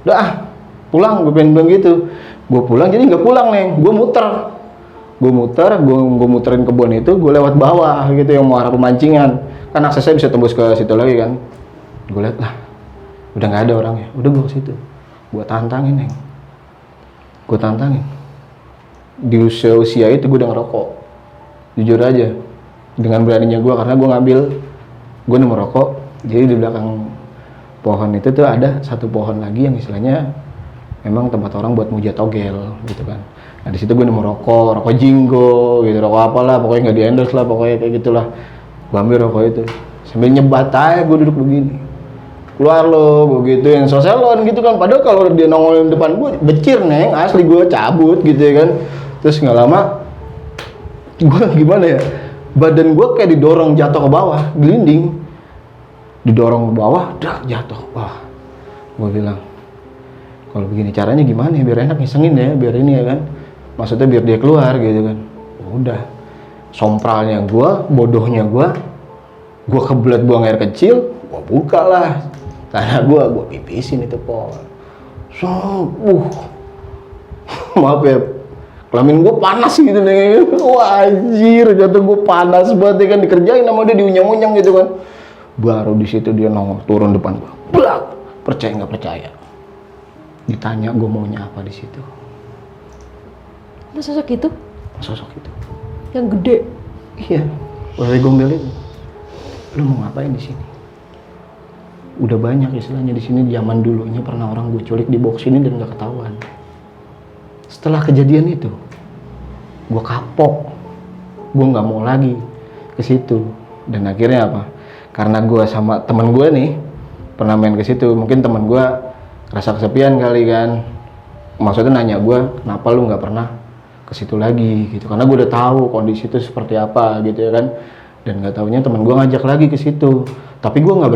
Udah pulang, gue pengen bilang gitu. Gue pulang jadi nggak pulang neng. Gue muterin kebun itu. Gue lewat bawah gitu yang mau arah pemancingan. Kan aksesnya bisa tembus ke situ lagi kan. Gue liat lah, udah nggak ada orangnya. Udah gue ke situ. Gue tantangin neng. Di usia itu gue udah ngerokok. Jujur aja. Dengan beraninya gue karena gue udah merokok. Jadi di belakang pohon itu tuh ada satu pohon lagi yang istilahnya memang tempat orang buat muja togel gitu kan. Nah di situ gue nemu rokok jinggo gitu, rokok apalah pokoknya nggak di endorse lah pokoknya kayak gitulah. Gue ambil rokok itu sambil nyebat aja gue duduk begini. Keluar lo, gue gituin soselon gitu kan. Padahal kalau dia nongolin depan gue becir neng, asli gue cabut gitu ya kan. Terus nggak lama gue gimana ya, badan gue kayak didorong jatuh ke bawah, gelinding. Didorong ke bawah, jatuh. Wah, gue bilang, kalau begini caranya gimana ya, biar enak ngisengin ya, biar ini ya kan. Maksudnya biar dia keluar gitu kan. Udah, sompralnya gue, bodohnya gue kebelet buang air kecil, gue buka lah. Tanah gue pipisin itu pohon. Maaf ya, kelamin gue panas gitu nih. Wah anjir, jatuh gue panas banget ya kan, dikerjain sama dia, diunyang-unyang gitu kan. Baru di situ dia nongol turun depan gua. Blak! Percaya nggak percaya? Ditanya gue maunya apa di situ. Mas sosok itu Sosok itu. yang gede. Iya, wewe gombel itu. Lu mau ngapain di sini? Udah banyak istilahnya di sini zaman dulunya pernah orang gue culik di box ini dan nggak ketahuan. Setelah kejadian itu, gue kapok, gue nggak mau lagi ke situ. Dan akhirnya apa? Karena gue sama teman gue nih pernah main ke situ, mungkin teman gue rasa kesepian kali kan. Maksudnya nanya gue, kenapa lu nggak pernah ke situ lagi gitu? Karena gue udah tahu kondisi itu seperti apa gitu ya kan. Dan nggak taunya teman gue ngajak lagi ke situ. Tapi gue nggak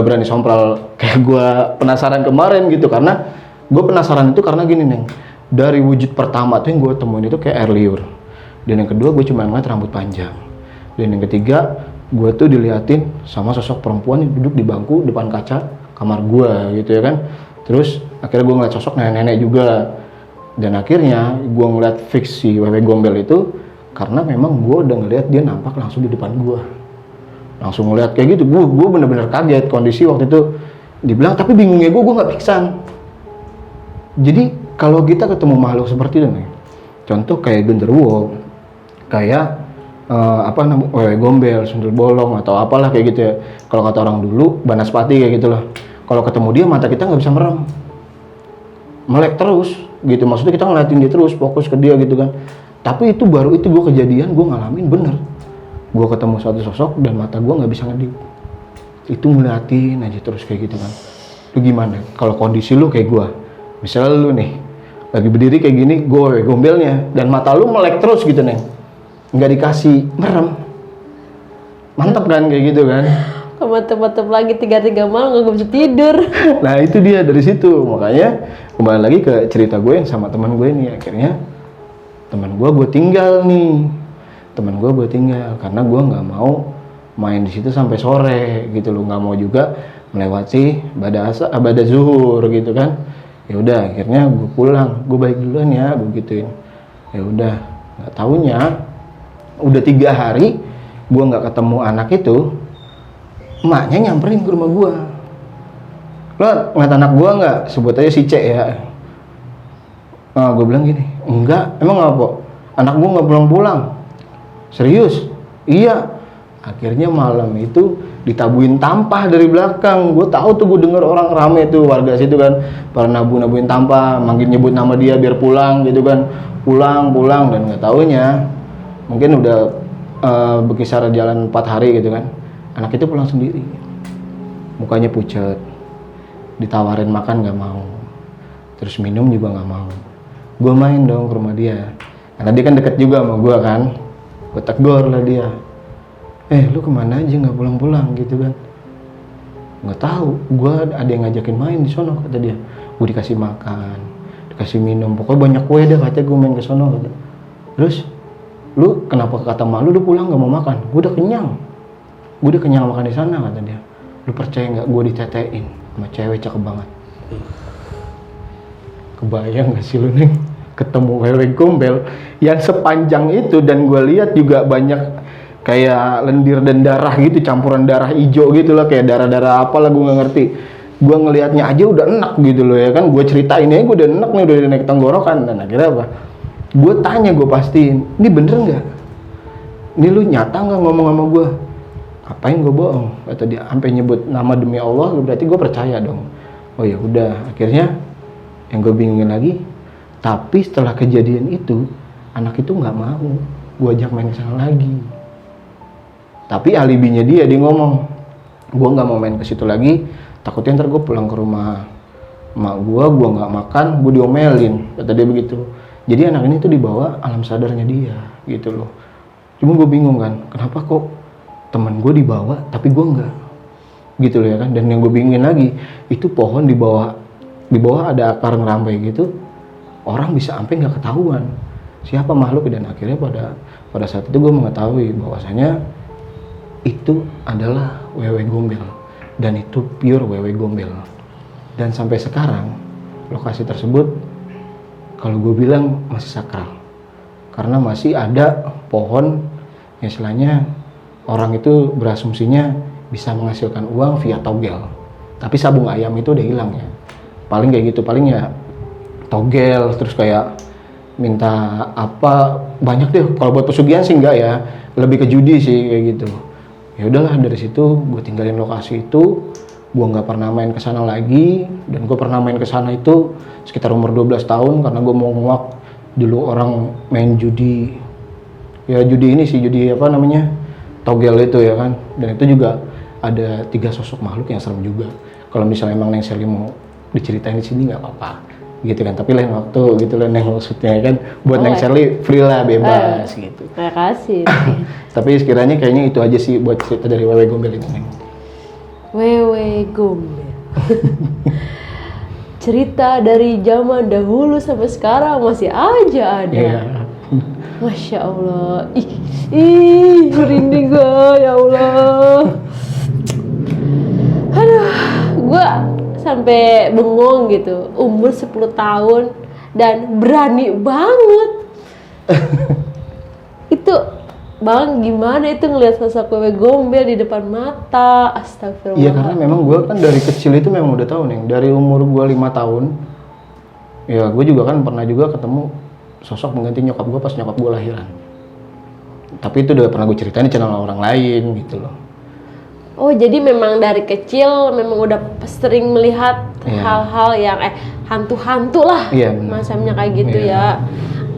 berani sompral kayak gue penasaran kemarin gitu, karena gue penasaran itu karena gini Neng. Dari wujud pertama tuh yang gue temuin itu kayak air liur. Dan yang kedua gue cuma ngeliat rambut panjang. Dan yang ketiga gue tuh diliatin sama sosok perempuan yang duduk di bangku depan kaca kamar gue gitu ya kan. Terus akhirnya gue ngeliat sosok nenek-nenek juga. Dan akhirnya gue ngeliat fix si wewe gombel itu karena memang gue udah ngeliat dia nampak langsung di depan gue. Langsung ngeliat kayak gitu, gue bener-bener kaget kondisi waktu itu. Dibilang, tapi bingungnya gue nggak pingsan. Jadi kalau kita ketemu makhluk seperti itu nih, contoh kayak genderuwo, kayak wewe gombel, sundel bolong atau apalah kayak gitu ya. Kalau kata orang dulu, banaspati kayak gitu loh. Kalau ketemu dia mata kita nggak bisa merem, melek terus gitu. Maksudnya kita ngeliatin dia terus, fokus ke dia gitu kan. Tapi itu baru itu gue kejadian, gue ngalamin bener. Gue ketemu satu sosok dan mata gue nggak bisa ngedip. Itu ngeliatin aja terus kayak gitu kan. Lu gimana? Kalau kondisi lu kayak gue, misalnya lu nih lagi berdiri kayak gini, gue gombelnya dan mata lu melek terus gitu Neng, nggak dikasih merem, mantap kan kayak gitu kan? Mantep-mantep lagi 3 malam nggak bisa tidur. Nah itu dia dari situ, makanya kembali lagi ke cerita gue yang sama teman gue ini. Akhirnya teman gue tinggal nih, teman gue tinggal karena gue nggak mau main di situ sampai sore gitu loh, nggak mau juga melewati badas zuhur gitu kan. Ya udah akhirnya gue pulang, gue balik duluan ya, gue gituin. Ya udah, nggak taunya udah 3 hari gue nggak ketemu anak itu, emaknya nyamperin ke rumah gue. Lo ngeliat anak gue nggak? Sebut aja si C ya. Gue bilang gini, enggak, emang apa? Anak gue nggak pulang-pulang. Serius? Iya. Akhirnya malam itu ditabuin tampah dari belakang. Gue tahu tuh, gue denger orang rame tuh warga situ kan, pada nabuin tampah, manggil nyebut nama dia biar pulang gitu kan, pulang dan nggak taunya mungkin udah berkisar jalan 4 hari gitu kan, anak itu pulang sendiri, mukanya pucat, ditawarin makan nggak mau, terus minum juga nggak mau. Gue main dong ke rumah dia, karena dia kan deket juga sama gue kan. Gue tegur lah dia, lu kemana aja nggak pulang-pulang gitu kan? Nggak tahu, gue ada yang ngajakin main di sono kata dia. Gue dikasih makan, dikasih minum, pokoknya banyak kue dah katanya, gue main ke sono kata. Terus lu kenapa kata mak lu udah pulang nggak mau makan? Gue udah kenyang makan di sana kata dia. Lu percaya nggak gue ditetein sama cewek cakep banget? Kebayang nggak sih lu nih ketemu wewe gombel yang sepanjang itu, dan gue lihat juga banyak kayak lendir dan darah gitu, campuran darah hijau gitu loh, kayak darah-darah apalah gue nggak ngerti. Gue ngelihatnya aja udah enak gitu loh ya kan. Gue ceritain aja gue udah enak nih, udah naik tenggorokan. Dan akhirnya apa? Gue tanya, gue pastiin, ini bener nggak? Ini lu nyata nggak ngomong sama gue? Apain gue bohong? Kata dia, sampai nyebut nama demi Allah, berarti gue percaya dong. Oh ya udah, akhirnya yang gue bingungin lagi, tapi setelah kejadian itu, anak itu nggak mau gue ajak main ke sana lagi. Tapi alibinya dia ngomong, gue nggak mau main ke situ lagi, takutnya ntar gue pulang ke rumah emak gue nggak makan, gue diomelin, kata dia begitu. Jadi anak ini tuh dibawa alam sadarnya dia, gitu loh. Cuma gue bingung kan, kenapa kok temen gue dibawa, tapi gue nggak, gitu loh ya kan. Dan yang gue bingungin lagi, itu pohon di bawah ada akar ngerambai gitu, orang bisa sampai nggak ketahuan siapa makhluk. Dan akhirnya pada saat itu gue mengetahui bahwasanya itu adalah wewe gombel, dan itu pure wewe gombel. Dan sampai sekarang lokasi tersebut kalau gue bilang masih sakral, karena masih ada pohon yang istilahnya orang itu berasumsinya bisa menghasilkan uang via togel. Tapi sabung ayam itu udah hilang ya. Paling kayak gitu, paling ya togel, terus kayak minta apa banyak deh. Kalau buat pesugihan sih enggak ya, lebih ke judi sih kayak gitu. Ya udahlah, dari situ gue tinggalin lokasi itu. Gue nggak pernah main ke sana lagi, dan gue pernah main ke sana itu sekitar umur 12 tahun karena gue mau nguak dulu orang main judi. Ya judi ini sih, judi apa namanya, togel itu ya kan. Dan itu juga ada 3 sosok makhluk yang serem juga. Kalau misalnya emang Neng Sally mau diceritain di sini nggak apa-apa gitu kan, tapi lain waktu gitu loh Neng, maksudnya kan buat Neng Sally free lah, bebas gitu. Terima kasih. Tapi sekiranya kayaknya itu aja sih buat cerita dari Wewe Gombel ini, Neng. Wewe Gombel. Cerita dari zaman dahulu sampai sekarang masih aja ada. Iya. Masya Allah. Ih, merinding gue, ya Allah. Aduh, gue sampai bengong gitu. Umur 10 tahun dan berani banget. Itu Bang, gimana itu ngelihat sosok Wewe Gombel di depan mata? Astagfirullah. Iya, karena memang gue kan dari kecil itu memang udah tahu Neng. Dari umur gue 5 tahun, ya gue juga kan pernah juga ketemu sosok pengganti nyokap gue pas nyokap gue lahiran. Tapi itu udah pernah gue ceritain di channel orang lain gitu loh. Oh, jadi memang dari kecil memang udah sering melihat hal-hal yang hantu-hantu lah. Iya, benar. Macamnya kayak gitu ya.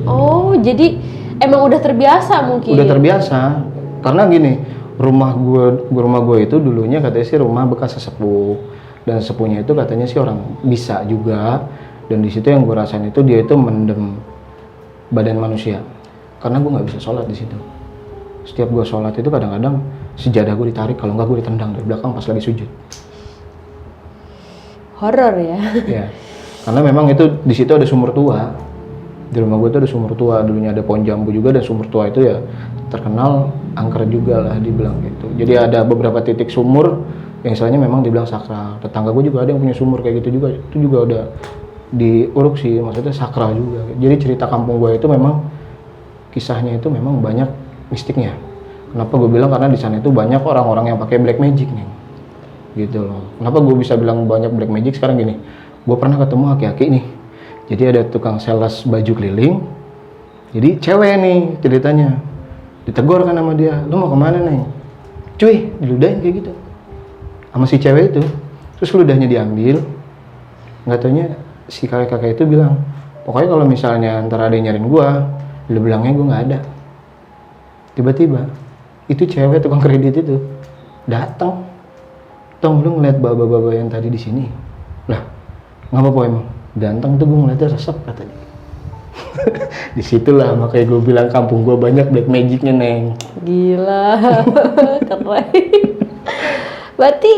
Oh, jadi emang udah terbiasa mungkin. Udah terbiasa. Karena gini, rumah gue itu dulunya katanya sih rumah bekas sesepuh. Dan sesepuhnya itu katanya sih orang bisa juga. Dan di situ yang gue rasain itu dia itu mendem badan manusia. Karena gue nggak bisa sholat di situ. Setiap gue sholat itu kadang-kadang sejadah gue ditarik, kalau nggak gue ditendang dari belakang pas lagi sujud. Horor ya. Ya, karena memang itu di situ ada sumur tua. Di rumah gue itu ada sumur tua, dulunya ada pohon jambu juga, dan sumur tua itu ya terkenal angker juga lah dibilang gitu. Jadi ada beberapa titik sumur yang istilahnya memang dibilang sakral. Tetangga gue juga ada yang punya sumur kayak gitu juga, itu juga udah diuruk sih, maksudnya sakral juga. Jadi cerita kampung gue itu memang kisahnya itu memang banyak mistiknya. Kenapa gue bilang? Karena di sana itu banyak orang-orang yang pakai black magic nih, gitu loh. Kenapa gue bisa bilang banyak black magic? Sekarang gini, gue pernah ketemu aki-aki nih. Jadi ada tukang sales baju keliling. Jadi cewek nih ceritanya. Ditegur kan sama dia, lu mau kemana nih? Cuy, diludahin kayak gitu sama si cewek itu. Terus ludahnya diambil. Nggak taunya si kakek-kakek itu bilang, pokoknya kalau misalnya ntar ada yang nyariin gue, lu bilangnya gue nggak ada. Tiba-tiba itu cewek tukang kredit itu datang. Tong, lu ngeliat baba-baba yang tadi di sini? Lah, ngapa po emang? Ganteng tuh, gue ngeliatnya resep katanya. Disitulah makanya gue bilang kampung gue banyak black magicnya Neng. Gila. Keren. Berarti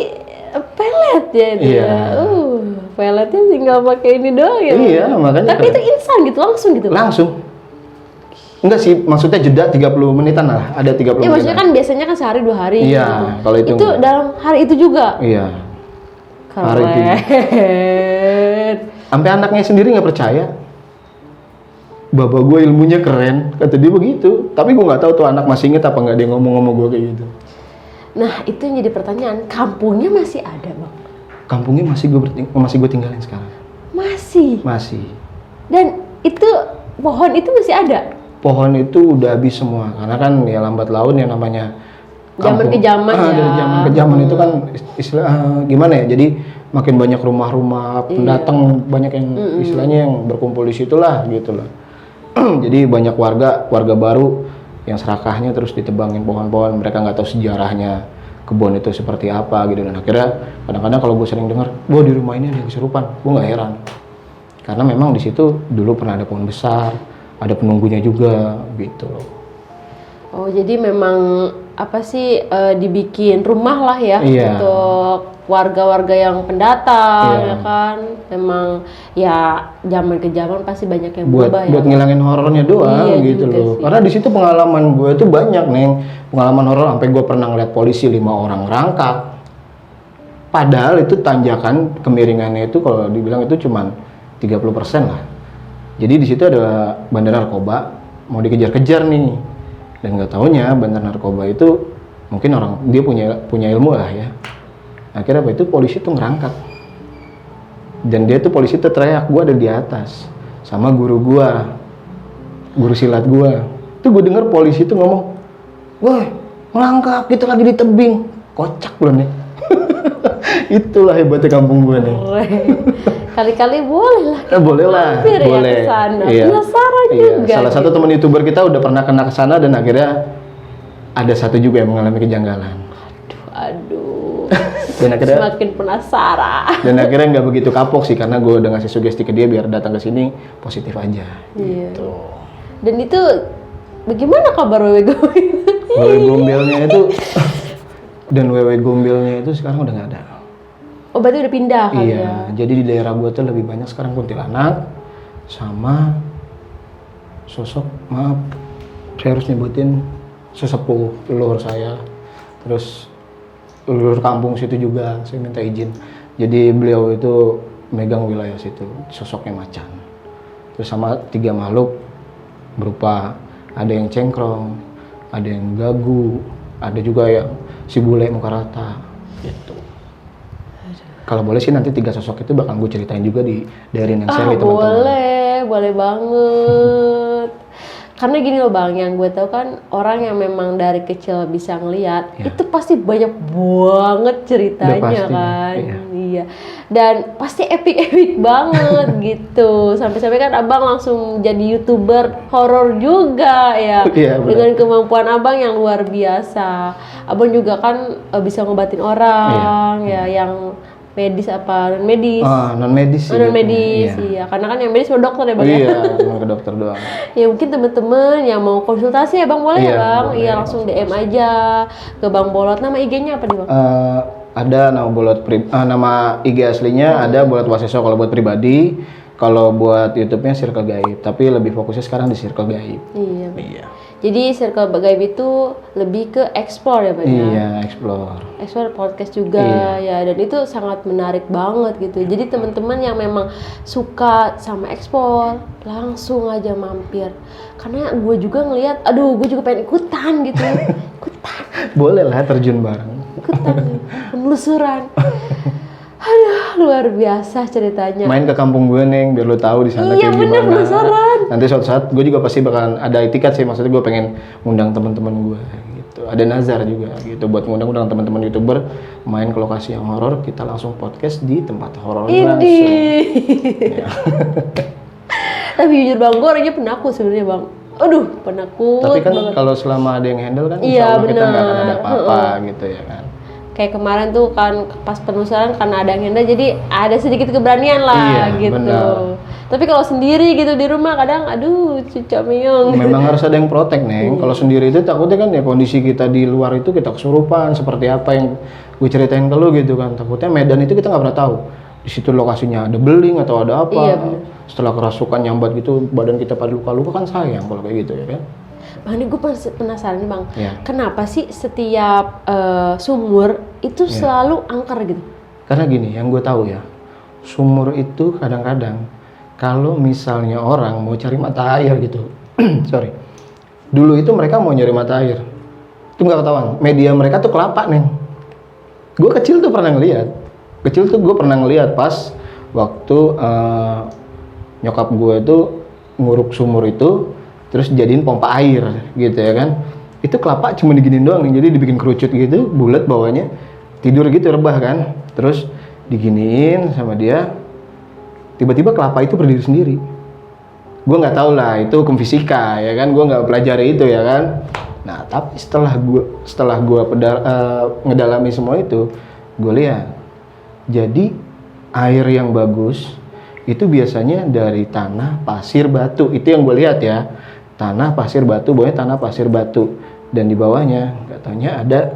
pelet ya itu Iya. ya. Peletnya tinggal pakai ini doang ya. Iya, makanya. Tapi itu instan gitu, langsung gitu. Langsung. Enggak sih, maksudnya jeda 30 menitan lah, ada 30 Iya, menitan. maksudnya kan biasanya kan sehari 2 hari. Iya, gitu. kalau itu enggak. dalam hari itu juga. Iya. Hari itu. Keren. Sampai anaknya sendiri nggak percaya. Bapak gue ilmunya keren, kata dia begitu. Tapi gue nggak tahu tuh anak masih inget apa nggak dia ngomong-ngomong gue kayak gitu. Nah, itu yang jadi pertanyaan, kampungnya masih ada, Bang? Kampungnya masih gue tinggalin sekarang. Masih. Masih. Dan itu pohon itu masih ada. Pohon itu udah habis semua, karena kan ya lambat laun yang namanya Zaman ke zaman ya. Dari zaman ke zaman itu kan istilah gimana ya? Jadi makin banyak rumah-rumah pendatang, banyak yang istilahnya yang berkumpul di situ lah gitu lah. Jadi banyak warga baru yang serakahnya terus ditebangin pohon-pohon, mereka nggak tahu sejarahnya kebun itu seperti apa gitu. Dan akhirnya kadang-kadang kalau gue sering dengar, wah di rumah ini ada yang kesurupan, gue nggak heran, karena memang di situ dulu pernah ada pohon besar, ada penunggunya juga gitu loh. Oh, jadi memang apa sih dibikin rumah lah ya untuk warga-warga yang pendatang ya kan. Memang ya zaman ke zaman pasti banyak yang berubah ya. Buat ngilangin horornya doang gitu loh. Sih. Karena di situ pengalaman gue itu banyak Neng. Pengalaman horor sampai gue pernah ngeliat polisi 5 orang rangkap. Padahal itu tanjakan kemiringannya itu kalau dibilang itu cuman 30% lah. Jadi di situ ada bandar narkoba mau dikejar-kejar nih. Dan nggak taunya bandar narkoba itu mungkin dia punya ilmu lah ya. Akhirnya apa itu polisi tuh ngerangkap, dan dia tuh polisi tuh teriak, gue ada di atas sama guru silat gue. Tuh gue denger polisi tuh ngomong, woi ngerangkap, kita lagi di tebing. Kocak belum nih. Itulah hebatnya kampung gue nih. Kali-kali boleh lah. Boleh lah, boleh. Ya kesana. Iya. Penasaran juga. Salah satu teman YouTuber kita udah pernah kena kesana dan akhirnya ada satu juga yang mengalami kejanggalan. Aduh. Dan akhirnya semakin penasaran. Dan akhirnya nggak begitu kapok sih, karena gue udah ngasih sugesti ke dia biar datang ke sini positif aja. Iya. Gitu. Dan itu bagaimana kabar wewe gombel? Wewe gombelnya itu dan wewe gombelnya itu sekarang udah nggak ada. Oh berarti udah pindah kali Iya, ya? jadi di daerah gue tuh lebih banyak sekarang kuntilanak sama sosok, maaf saya harus nyebutin, sesepuh leluhur saya, terus leluhur kampung situ juga saya minta izin. Jadi beliau itu megang wilayah situ, sosoknya macan. Terus sama 3 makhluk berupa ada yang cengkrong, ada yang gagu, ada juga yang si bule muka rata gitu. Kalau boleh sih nanti 3 sosok itu bakal gue ceritain juga di Daring Nexerly teman-teman. Boleh banget. Karena gini loh Bang, yang gue tahu kan orang yang memang dari kecil bisa ngelihat, Ya. itu pasti banyak banget ceritanya Udah pasti, kan. iya. Iya. Dan pasti epic banget gitu. Sampai-sampai kan Abang langsung jadi YouTuber horor juga ya. Iya, benar. Dengan kemampuan Abang yang luar biasa. Abang juga kan bisa ngobatin orang ya, yang medis apa non medis. Non medis sih. Non medis, iya. iya. Karena kan yang medis cuma dokter ya Bang. Iya, Ya? cuma ke dokter doang. Ya mungkin temen-temen yang mau konsultasi ya Bang boleh Iya, ya Bang. boleh, Iya langsung DM aja ke Bang Bolot. Nama IG-nya apa nih Bang? Ada nama nama IG aslinya ada Bolot Waseso kalau buat pribadi. Kalau buat YouTube-nya Circle Gaib, tapi lebih fokusnya sekarang di Circle Gaib. Iya. Iya. Jadi Circle Gaib itu lebih ke explore ya Bang ya? Iya, explore. Explore podcast juga ya, dan itu sangat menarik banget gitu. Jadi teman-teman yang memang suka sama explore langsung aja mampir. Karena gue juga ngelihat, aduh gue juga pengen ikutan gitu. Ikutan. Boleh lah terjun bareng. Ikutan penelusuran. Aduh, luar biasa ceritanya. Main ke kampung gue Neng, biar lo tahu di sana Iya, kayak bener, gimana. penasaran. Nanti suatu saat gue juga pasti bakalan ada itikat sih, maksudnya gue pengen ngundang teman-teman gue gitu. Ada nazar juga gitu buat ngundang teman-teman YouTuber main ke lokasi yang horor, kita langsung podcast di tempat horor langsung. Ya. Tapi jujur Bang, gue orangnya penakut sebenarnya Bang. Aduh, penakut. Tapi kan banget. kalau selama ada yang handle kan Iya, insya Allah kita nggak akan bener. ada apa-apa gitu ya kan. Kayak kemarin tuh kan pas penelusuran karena ada yang handle jadi ada sedikit keberanian lah Iya, gitu. benar. Tapi kalau sendiri gitu di rumah kadang aduh cucok meong. Memang harus ada yang protek Neng. Kalau sendiri itu takutnya kan ya kondisi kita di luar itu kita kesurupan seperti apa yang gue ceritain ke lu gitu kan. Takutnya Medan itu kita nggak pernah tahu. Di situ lokasinya ada beling atau ada apa. Iya, bener. Setelah kerasukan nyambat gitu badan kita pada luka-luka kan sayang kalau kayak gitu ya kan. Bang, ini gue penasaran nih Bang. Iya. Kenapa sih setiap sumur itu selalu angker gitu? Karena gini, yang gue tahu ya, sumur itu kadang-kadang kalau misalnya orang mau cari mata air gitu, sorry, dulu itu mereka mau nyari mata air, itu nggak ketahuan. Media mereka tuh kelapa Neng. Gue kecil tuh pernah ngeliat, pas waktu nyokap gue tuh nguruk sumur itu, terus jadiin pompa air gitu ya kan. Itu kelapa cuma diginin doang nih, jadi dibikin kerucut gitu, bulat bawahnya, tidur gitu rebah kan, terus diginiin sama dia, tiba-tiba kelapa itu berdiri sendiri. Gue nggak tahu lah itu hukum fisika ya kan, gue nggak pelajari itu ya kan. Nah tapi setelah gue ngedalami semua itu, gue lihat jadi air yang bagus itu biasanya dari tanah, pasir, batu. Itu yang gue lihat ya, tanah, pasir, batu, bawahnya tanah, pasir, batu, dan di bawahnya katanya ada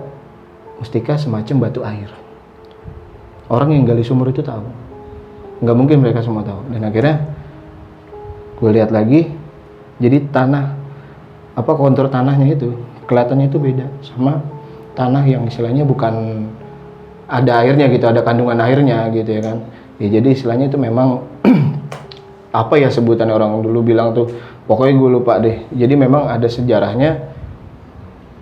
mustika semacam batu air. Orang yang gali sumur itu tahu, nggak mungkin mereka semua tahu. Dan akhirnya gue lihat lagi, jadi tanah, apa kontur tanahnya itu kelihatannya itu beda sama tanah yang istilahnya bukan ada airnya gitu, ada kandungan airnya gitu ya kan. Ya jadi istilahnya itu memang apa ya sebutan orang dulu bilang tuh, pokoknya gue lupa deh. Jadi memang ada sejarahnya,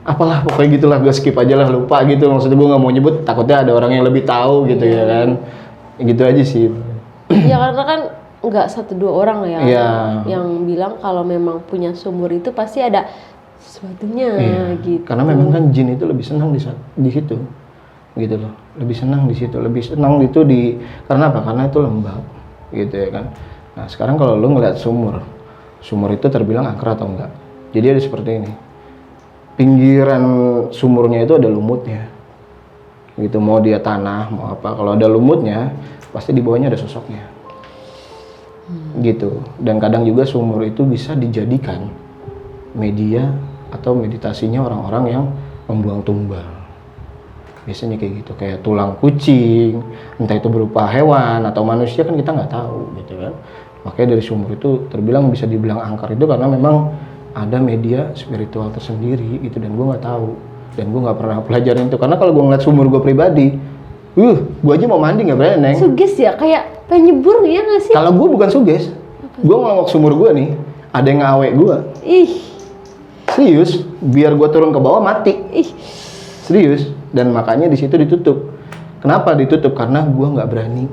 apalah pokoknya gitulah, gue skip aja lah, lupa gitu. Maksudnya gue nggak mau nyebut, takutnya ada orang yang lebih tahu gitu ya kan. Gitu aja sih. Ya karena kan nggak 1-2 orang ya Iya. yang bilang kalau memang punya sumur itu pasti ada sesuatunya gitu. Karena memang kan jin itu lebih senang di situ, gitu loh. Lebih senang di situ, lebih senang itu karena apa? Karena itu lembab, gitu ya kan. Nah sekarang kalau lu ngeliat sumur itu terbilang angker atau enggak? Jadi ada seperti ini. Pinggiran sumurnya itu ada lumutnya, gitu. Mau dia tanah, mau apa? Kalau ada lumutnya, pasti di bawahnya ada sosoknya, gitu. Dan kadang juga sumur itu bisa dijadikan media atau meditasinya orang-orang yang membuang tumbal. Biasanya kayak gitu, kayak tulang kucing, entah itu berupa hewan atau manusia, kan kita nggak tahu gitu kan. Makanya dari sumur itu terbilang bisa dibilang angker itu karena memang ada media spiritual tersendiri gitu, dan gue nggak tahu, dan gue nggak pernah pelajarin itu. Karena kalau gue ngeliat sumur gue pribadi, gue aja mau mandi nggak berani, Neng. Suges ya, kayak pengen nyebur ya nggak sih? Kalau gue bukan suges, gue ngelongok sumur gue nih, ada yang ngawe gue. Ih, Serius, biar gue turun ke bawah mati. ih. Serius, dan makanya di situ ditutup. Kenapa ditutup? Karena gue nggak berani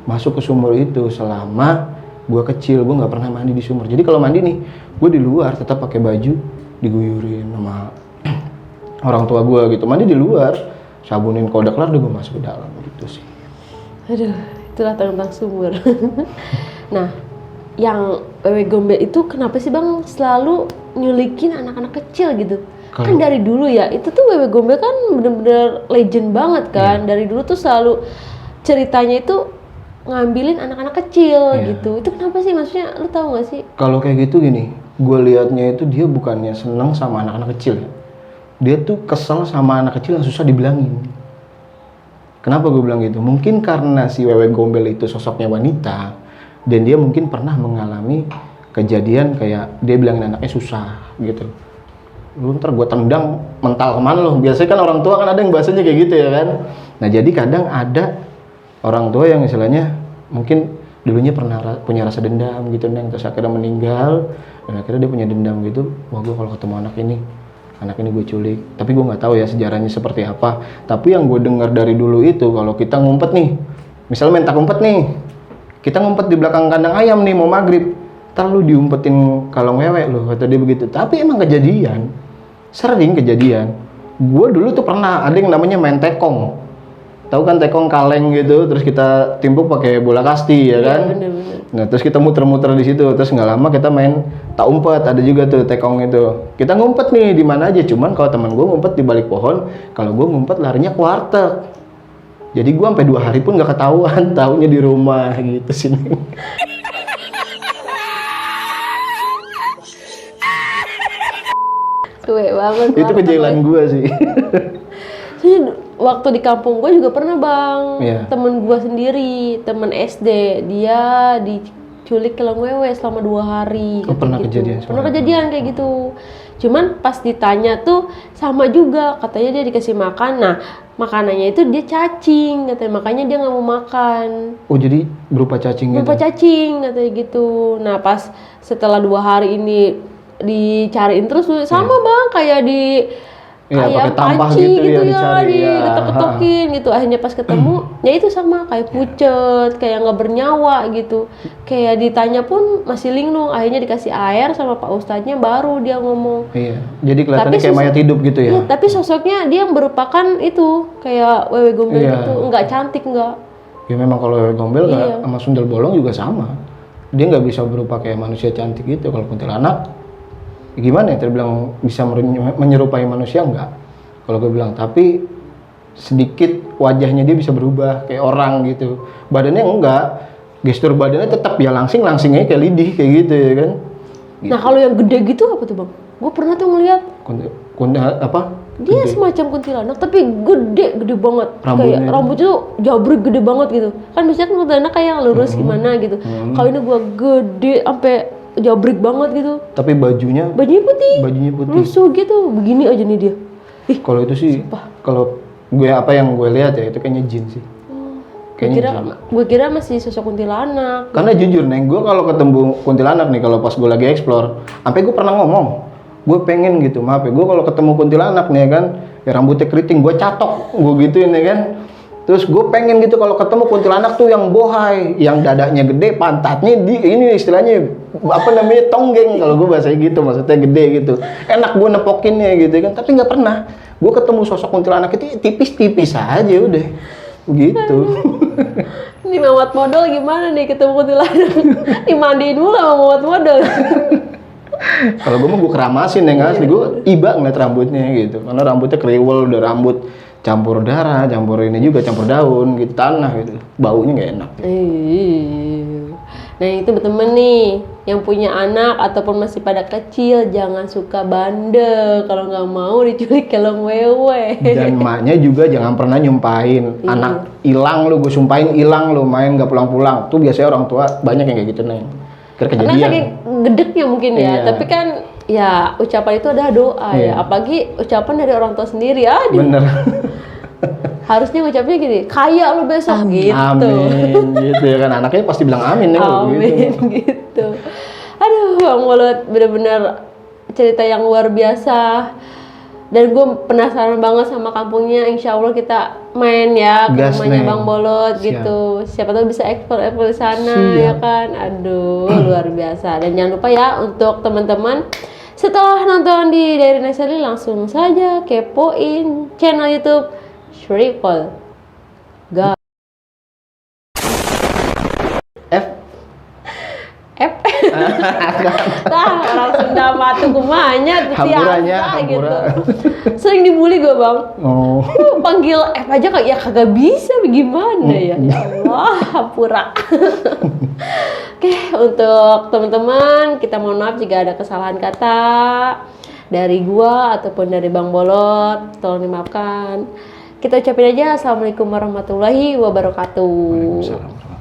masuk ke sumur itu selama gue kecil. Gue nggak pernah mandi di sumur. Jadi kalau mandi nih, gue di luar tetap pakai baju, diguyurin sama orang tua gue gitu. Mandi di luar, sabunin, kalau udah kelar udah gue masuk ke dalam gitu sih. Aduh, itulah tentang sumur. Nah, yang wewe gombel itu kenapa sih Bang selalu nyulikin anak-anak kecil gitu? Kan dari dulu ya, itu tuh wewe gombel kan bener-bener legend banget kan. Dari dulu tuh selalu ceritanya itu ngambilin anak-anak kecil gitu. Itu kenapa sih, maksudnya lu tahu nggak sih? Kalau kayak gitu gini, gue liatnya itu dia bukannya seneng sama anak-anak kecil ya. Dia tuh kesel sama anak kecil yang susah dibilangin. Kenapa gue bilang gitu? Mungkin karena si wewe gombel itu sosoknya wanita, dan dia mungkin pernah mengalami kejadian kayak dia bilangin anaknya susah gitu. Lu ntar gue tendang mental kemana lo? Biasanya kan orang tua kan ada yang bahasanya kayak gitu ya kan. Nah jadi kadang ada orang tua yang istilahnya mungkin dulunya pernah punya rasa dendam gitu, Neng, terus akhirnya meninggal, dan akhirnya dia punya dendam gitu. Wah, gue kalau ketemu anak ini gue culik. Tapi gue nggak tahu ya sejarahnya seperti apa. Tapi yang gue dengar dari dulu itu, kalau kita ngumpet nih, misalnya main tak umpet nih, kita ngumpet di belakang kandang ayam nih mau maghrib, ntar lu diumpetin kalong wewe lu, kata dia begitu. Tapi emang kejadian, sering kejadian. Gue dulu tuh pernah ada yang namanya main tekong. Tahu kan tekong kaleng gitu, terus kita timpuk pakai bola kasti ya kan. Iya, bener-bener. Nah terus kita muter-muter di situ, terus nggak lama kita main tak umpet, ada juga tuh tekong itu. Kita ngumpet nih di mana aja, cuman kalau teman gue ngumpet di balik pohon, kalau gue ngumpet larinya ke warteg. Jadi gue sampai 2 hari pun nggak ketahuan, taunya di rumah gitu sih. Tua banget. Itu kejailan gue sih. Soalnya waktu di kampung gue juga pernah Bang, temen gue sendiri, temen SD, dia diculik keleng wewe selama 2 hari. Oh, pernah kejadian? Pernah kejadian kayak gitu. Cuman pas ditanya tuh sama juga, katanya dia dikasih makan. Nah makanannya itu dia cacing, katanya, makanya dia nggak mau makan. Oh jadi berupa cacing gitu? Berupa cacing katanya gitu. Nah pas setelah 2 hari ini dicariin terus sama Bang, kayak di kayak tampah panci gitu ya, diketok-ketokin gitu. Akhirnya pas ketemu ya itu sama kayak pucet, kayak nggak bernyawa gitu. Kayak ditanya pun masih linglung. Akhirnya dikasih air sama Pak Ustadznya, baru dia ngomong. Iya, jadi kelihatannya kayak mayat hidup gitu ya. Iya, tapi sosoknya dia merupakan itu kayak wewe gombel gitu, nggak cantik nggak. Ya memang kalau wewe gombel nggak sama sundel bolong juga sama. Dia nggak bisa berupa kayak manusia cantik gitu. Kalau kuntilanak gimana ya, terbilang bisa menyerupai manusia enggak, kalau gue bilang, tapi sedikit wajahnya dia bisa berubah kayak orang gitu, badannya enggak, gestur badannya tetap ya langsing-langsingnya kayak lidih kayak gitu ya kan gitu. Nah kalau yang gede gitu apa tuh Bang? Gue pernah tuh ngeliat apa dia gede. Semacam kuntilanak tapi gede banget, kayak rambutnya tuh jabrik gede banget gitu kan. Biasanya kan kuntilanak kayak lurus gimana gitu. Kalau ini gue gede sampai jabrik banget gitu. Tapi bajunya putih. Lusuh gitu. Begini aja nih dia. Kalau itu sih, kalau gue apa yang gue lihat ya itu kayaknya jin sih. Gue kira masih sosok kuntilanak. Karena jujur Neng, gue kalau ketemu kuntilanak nih, kalau pas gue lagi explore, sampai gue pernah ngomong, gue pengen gitu, maaf ya, gue kalau ketemu kuntilanak nih kan, ya rambutnya keriting, gue catok, gue gituin ya kan. Terus gue pengen gitu kalau ketemu kuntilanak tuh yang bohai, yang dadanya gede, pantatnya ini istilahnya apa namanya tonggeng kalau gue bahasanya gitu, maksudnya gede gitu. Enak gue nepokinnya gitu kan, tapi nggak pernah. Gue ketemu sosok kuntilanak itu tipis-tipis aja udah, gitu. Ini Mamat modal gimana nih ketemu kuntilanak? Dimandiin dulu sama Mamat modal. Kalau gue mah gue keramasin ya asli, gue iba ngeliat rambutnya gitu, karena rambutnya kriwel, udah rambut campur darah, campur ini juga, campur daun gitu, tanah gitu, baunya nggak enak. Nah itu temen nih yang punya anak ataupun masih pada kecil, jangan suka bandel kalau nggak mau diculik kelong wewe. Dan maknya juga jangan pernah nyumpahin anak hilang lu, gue sumpahin hilang lu, main nggak pulang-pulang. Tuh biasanya orang tua banyak yang kayak gitu nih. Karena saking gedeknya mungkin ya, Iya. tapi kan ya ucapan itu adalah doa ya, apalagi ucapan dari orang tua sendiri. Aduh, Bener. harusnya ngucapnya gini, kaya lu besok gitu. Amin gitu ya kan, anaknya pasti bilang amin ya kalau Amin gitu. gitu. Aduh, Bang Bolot bener-bener cerita yang luar biasa. Dan gue penasaran banget sama kampungnya. Insya Allah kita main ya ke Gas, rumahnya Neng. Bang Bolot Siap. gitu. Siapa tahu bisa ekspor di sana Siap. ya kan. Aduh, luar biasa. Dan jangan lupa ya untuk teman-teman, setelah nonton di Diary Naxali langsung saja kepoin channel YouTube Shrikol. F. F. Tah, orang Sunda matu kumanya Hampuranya, siapa hampura. gitu. Sering dibully gue, Bang. Oh. Panggil F aja kayak ya kagak bisa gimana ya. Ya Allah, hampura. Oke, untuk teman-teman kita mohon maaf jika ada kesalahan kata dari gua ataupun dari Bang Bolot, tolong dimaafkan. Kita ucapin aja assalamualaikum warahmatullahi wabarakatuh. Waalaikumsalam.